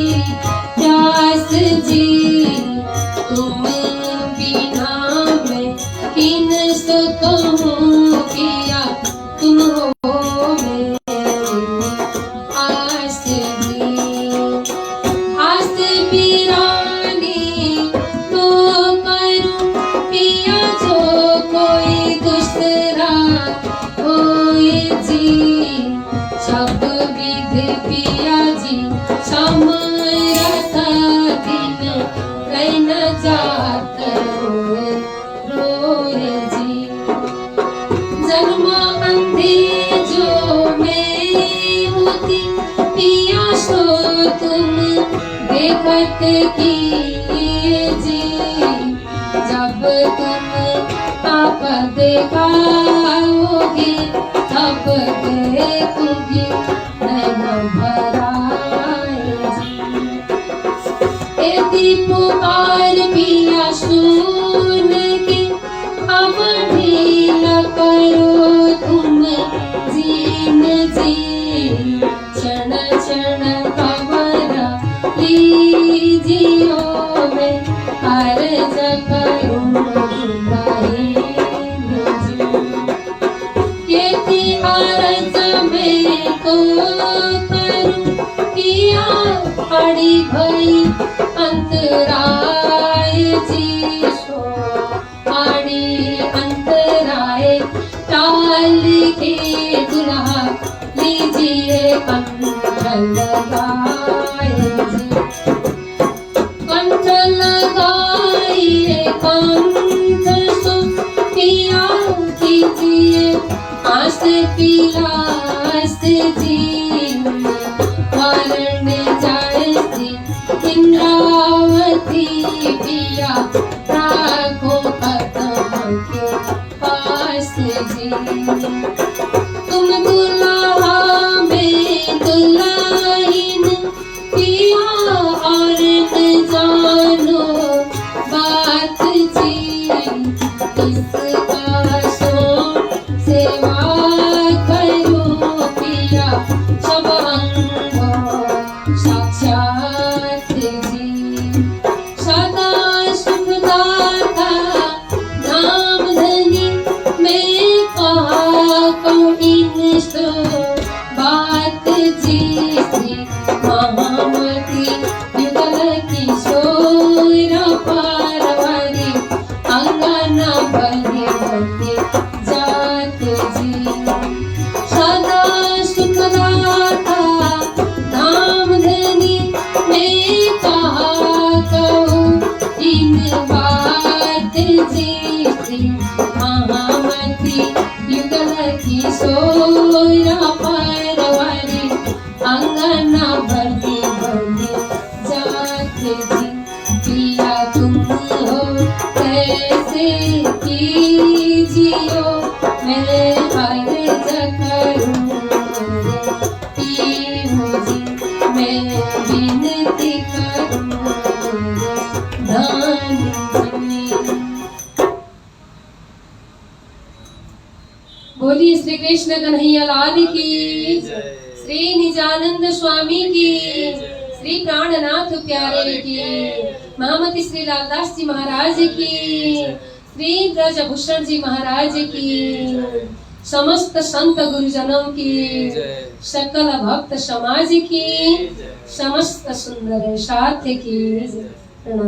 प्यास जी, तुम बिना मैं किन सो कहूँ पिया तुम हो मेरी आस जी। आस पिरानी तो करूँ पिया जो कोई दूसरा होए जी, सब विध पिया जी समरथ दिन रहन जात रोए रोए जी। जन्म अंधे जो मैं होती पिया सो तुम देखत कीजिए जी, जब तुम आप देखाओगे तब देखूं की पुकार पिया सुन के अब ढीला करो तुम जीन जी, क्षण क्षण खबर लीजियो मैं अर्ज करूं बहन जी। ये थी अर्ज मैं तो करूं पिया पड़ी भई अंतराय जी सो, आड़ी अंतराय टाल के दुल्हा लीजिए कंठ लगाए जी, कंठ लगाइए कंठ सो पिया कीजिए आस पिलास जी, वरण जयसी इंद्रावती पिया राखो कदम के पास जी। तुम दुल्हा में दुल्हन पिया और न जानो बात जी, इसका सो सेवा करो पिया सब अंग साक्षात जी। सदा सुखदाता नाम धनी मैं कहा कहूँ इन सो बात जी, श्री महामती युगल किशोर पार्वती अंगना बने बने जात जी। सदा सुखदाता नाम धनी मैं कहा कहूँ इन बात जी, श्री महामती युगल किशोर पार्वती अंगना बने बने जात जी। पिया तुम हो कैसे कीजियो मैं अर्ज करूं पीहू जी, मैं विनती करूं धन जी। बोलिए श्री कृष्ण कन्हैया लाल की, श्री निजानंद स्वामी की, श्री प्राणनाथ प्यारे की, महामती श्री लालदास जी महाराज की, श्री ब्रजभूषण जी महाराज की, समस्त संत गुरुजनों की, सकल भक्त समाज की, समस्त सुंदर साथ की।